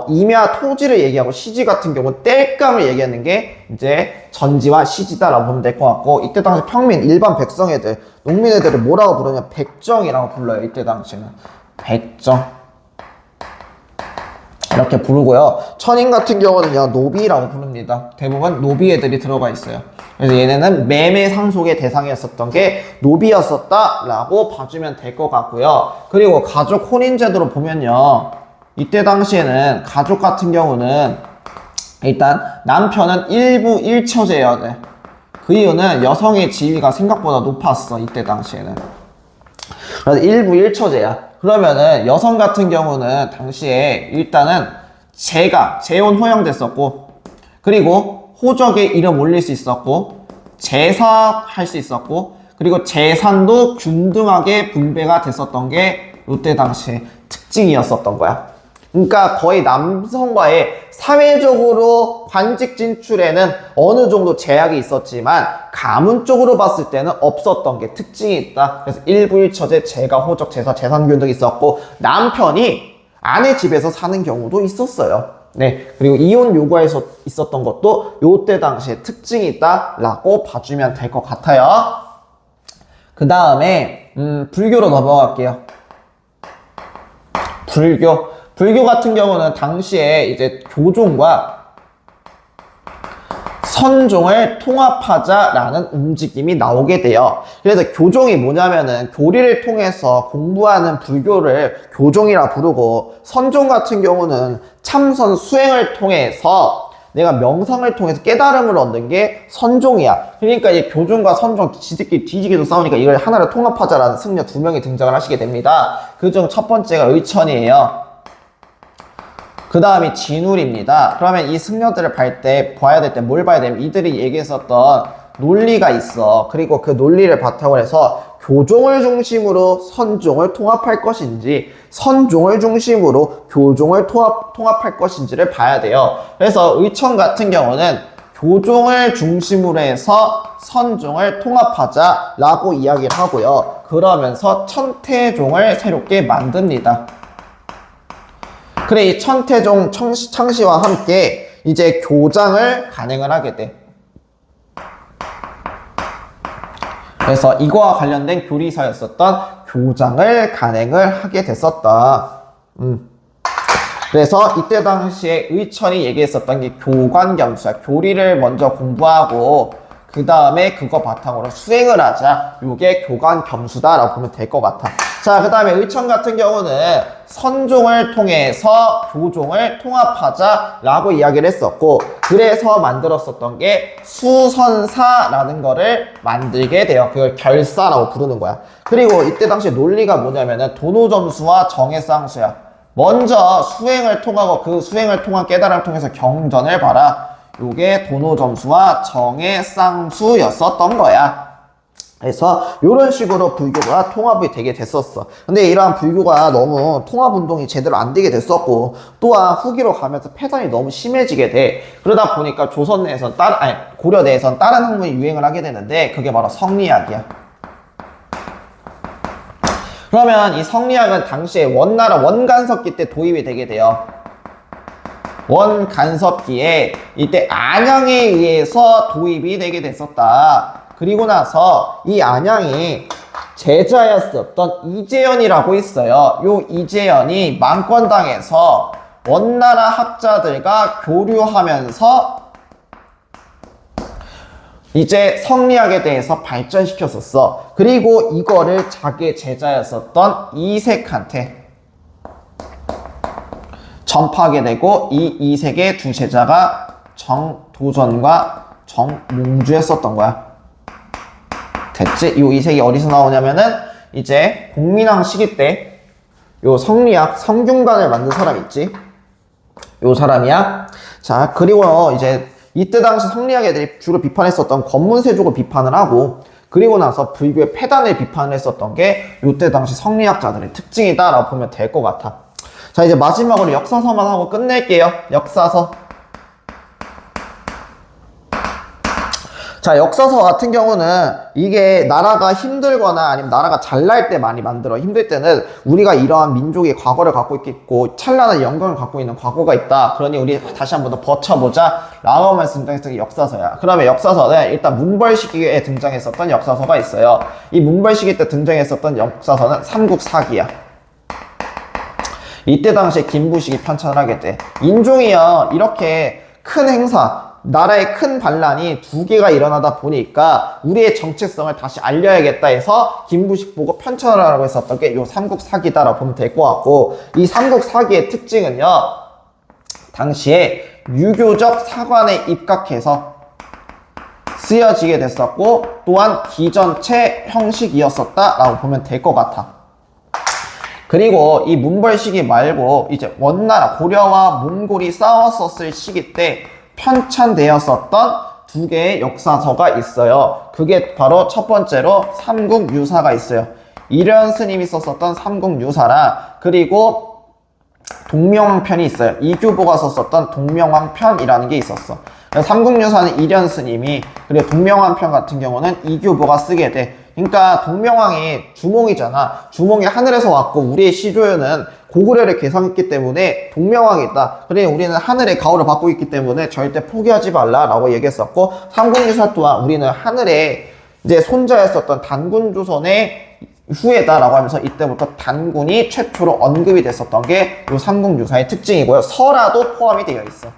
임야 토지를 얘기하고, 시지 같은 경우 땔감을 얘기하는 게 이제 전지와 시지다라고 보면 될 것 같고, 이때 당시 평민, 일반 백성 애들, 농민 애들을 뭐라고 부르냐? 백정이라고 불러요. 이때 당시는 백정 이렇게 부르고요. 천인 같은 경우는요, 노비라고 부릅니다. 대부분 노비 애들이 들어가 있어요. 그래서 얘네는 매매 상속의 대상이었었던 게 노비였었다라고 봐주면 될 것 같고요. 그리고 가족 혼인제도로 보면요, 이때 당시에는 가족 같은 경우는 일단 남편은 일부 일처제여야 돼. 그 이유는 여성의 지위가 생각보다 높았어. 이때 당시에는. 그래서 일부 일처제야. 그러면은 여성 같은 경우는 당시에 일단은 재혼 허용됐었고, 그리고 호적에 이름 올릴 수 있었고, 제사할 수 있었고, 그리고 재산도 균등하게 분배가 됐었던 게 이때 당시의 특징이었었던 거야. 그러니까 거의 남성과의 사회적으로 관직 진출에는 어느 정도 제약이 있었지만 가문 쪽으로 봤을 때는 없었던 게 특징이 있다. 그래서 일부일처제, 재가, 호적, 제사, 재산균 등이 있었고, 남편이 아내 집에서 사는 경우도 있었어요. 네, 그리고 이혼 요구에서 있었던 것도 요때 당시에 특징이 있다라고 봐주면 될 것 같아요. 그 다음에 불교로 넘어갈게요. 불교 같은 경우는 당시에 이제 교종과 선종을 통합하자라는 움직임이 나오게 돼요. 그래서 교종이 뭐냐면은 교리를 통해서 공부하는 불교를 교종이라 부르고, 선종 같은 경우는 참선 수행을 통해서 내가 명상을 통해서 깨달음을 얻는 게 선종이야. 그러니까 이 교종과 선종 지들끼리 뒤지게도 싸우니까 이걸 하나로 통합하자라는 승려 두 명이 등장을 하시게 됩니다. 그중 첫 번째가 의천이에요. 그 다음이 진울입니다. 그러면 이 승려들을 봐야 될 때 뭘 봐야 되면, 이들이 얘기했었던 논리가 있어. 그리고 그 논리를 바탕으로 해서 교종을 중심으로 선종을 통합할 것인지 선종을 중심으로 교종을 통합할 것인지를 봐야 돼요. 그래서 의천 같은 경우는 교종을 중심으로 해서 선종을 통합하자 라고 이야기를 하고요. 그러면서 천태종을 새롭게 만듭니다. 그래, 이 천태종 창시와 함께 이제 교장을 간행을 하게 돼. 그래서 이거와 관련된 교리서였었던 교장을 간행을 하게 됐었다. 그래서 이때 당시에 의천이 얘기했었던 게 교관겸수야. 교리를 먼저 공부하고 그 다음에 그거 바탕으로 수행을 하자. 요게 교관겸수다라고 보면 될 것 같아. 자, 그 다음에 의천 같은 경우는 선종을 통해서 교종을 통합하자라고 이야기를 했었고, 그래서 만들었었던 게 수선사라는 거를 만들게 돼요. 그걸 결사라고 부르는 거야. 그리고 이때 당시 논리가 뭐냐면은 도노점수와 정해쌍수야. 먼저 수행을 통하고 그 수행을 통한 깨달음을 통해서 경전을 봐라. 요게 도노점수와 정해쌍수였었던 거야. 그래서 이런 식으로 불교가 통합이 되게 됐었어. 근데 이러한 불교가 너무 통합운동이 제대로 안 되게 됐었고, 또한 후기로 가면서 폐단이 너무 심해지게 돼. 그러다 보니까 조선 내에선 고려 내에선 다른 학문이 유행을 하게 되는데, 그게 바로 성리학이야. 그러면 이 성리학은 당시에 원나라 원간섭기 때 도입이 되게 돼요. 원간섭기에 이때 안양에 의해서 도입이 되게 됐었다. 그리고 나서 이 안양이 제자였었던 이재현이라고 있어요. 요 이재현이 만권당에서 원나라 학자들과 교류하면서 이제 성리학에 대해서 발전시켰었어. 그리고 이거를 자기의 제자였었던 이색한테 전파하게 되고, 이 이색의 두 제자가 정도전과 정몽주였었던 거야. 됐지? 요 이색이 어디서 나오냐면은 이제 공민왕 시기 때 요 성리학 성균관을 만든 사람 있지? 요 사람이야. 자, 그리고 이제 이때 당시 성리학 애들이 주로 비판했었던 권문세족을 비판을 하고, 그리고 나서 불교의 폐단을 비판을 했었던 게 요때 당시 성리학자들의 특징이다라고 보면 될 것 같아. 자, 이제 마지막으로 역사서만 하고 끝낼게요. 역사서. 자, 역사서 같은 경우는 이게 나라가 힘들거나 아니면 나라가 잘날 때 많이 만들어. 힘들 때는 우리가 이러한 민족의 과거를 갖고 있고 찬란한 영광을 갖고 있는 과거가 있다. 그러니 우리 다시 한 번 더 버텨보자 라고 하면서 등장했던 게 역사서야. 그러면 역사서는 일단 문벌 시기에 등장했었던 역사서가 있어요. 이 문벌 시기 때 등장했었던 역사서는 삼국사기야. 이때 당시에 김부식이 편찬을 하게 돼. 인종이요, 이렇게 큰 행사, 나라의 큰 반란이 두 개가 일어나다 보니까 우리의 정체성을 다시 알려야겠다 해서 김부식 보고 편찬을 하라고 했었던 게 요 삼국사기다라고 보면 될 것 같고, 이 삼국사기의 특징은요, 당시에 유교적 사관에 입각해서 쓰여지게 됐었고, 또한 기전체 형식이었었다라고 보면 될 것 같아. 그리고 이 문벌 시기 말고 이제 원나라 고려와 몽골이 싸웠었을 시기 때 편찬되었었던 두 개의 역사서가 있어요. 그게 바로 첫 번째로 삼국유사가 있어요. 이련 스님이 썼었던 삼국유사랑, 그리고 동명왕편이 있어요. 이규보가 썼었던 동명왕편이라는 게 있었어. 삼국유사는 이련 스님이, 그리고 동명왕편 같은 경우는 이규보가 쓰게 돼. 그러니까 동명왕이 주몽이잖아. 주몽이 하늘에서 왔고 우리의 시조연은 고구려를 개성했기 때문에 동명왕이다. 그래, 우리는 하늘의 가호를 받고 있기 때문에 절대 포기하지 말라라고 얘기했었고, 삼국유사 또한 우리는 하늘의 이제 손자였었던 단군조선의 후예다라고 하면서 이때부터 단군이 최초로 언급이 됐었던 게 이 삼국유사의 특징이고요. 설화도 포함이 되어 있어.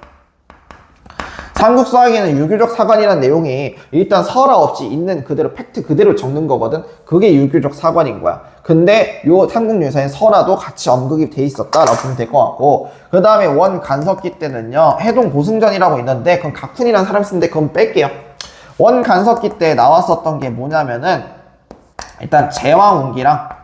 삼국사기는 유교적 사관이라는 내용이 일단 설화 없이 있는 그대로 팩트 그대로 적는 거거든. 그게 유교적 사관인 거야. 근데 요 삼국유사의 설화도 같이 언급이 돼 있었다라고 보면 될 것 같고, 그 다음에 원간섭기 때는요, 해동 고승전이라고 있는데 그건 각훈이라는 사람 쓰는데 그건 뺄게요. 원간섭기 때 나왔었던 게 뭐냐면은 일단 제왕운기랑,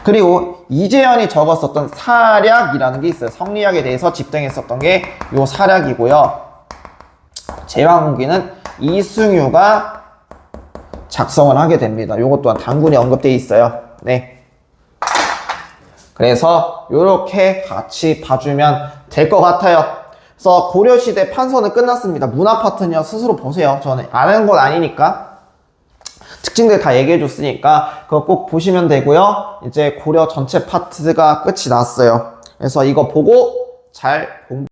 그리고 이재현이 적었었던 사략이라는 게 있어요. 성리학에 대해서 집등했었던 게 요 사략이고요. 제왕운기는 이승유가 작성을 하게 됩니다. 요것 또한 단군에 언급되어 있어요. 네. 그래서 요렇게 같이 봐주면 될 것 같아요. 그래서 고려시대 판서는 끝났습니다. 문화 파트는요, 스스로 보세요. 저는 아는 건 아니니까. 특징들 다 얘기해 줬으니까 그거 꼭 보시면 되고요. 이제 고려 전체 파트가 끝이 났어요. 그래서 이거 보고 잘 공부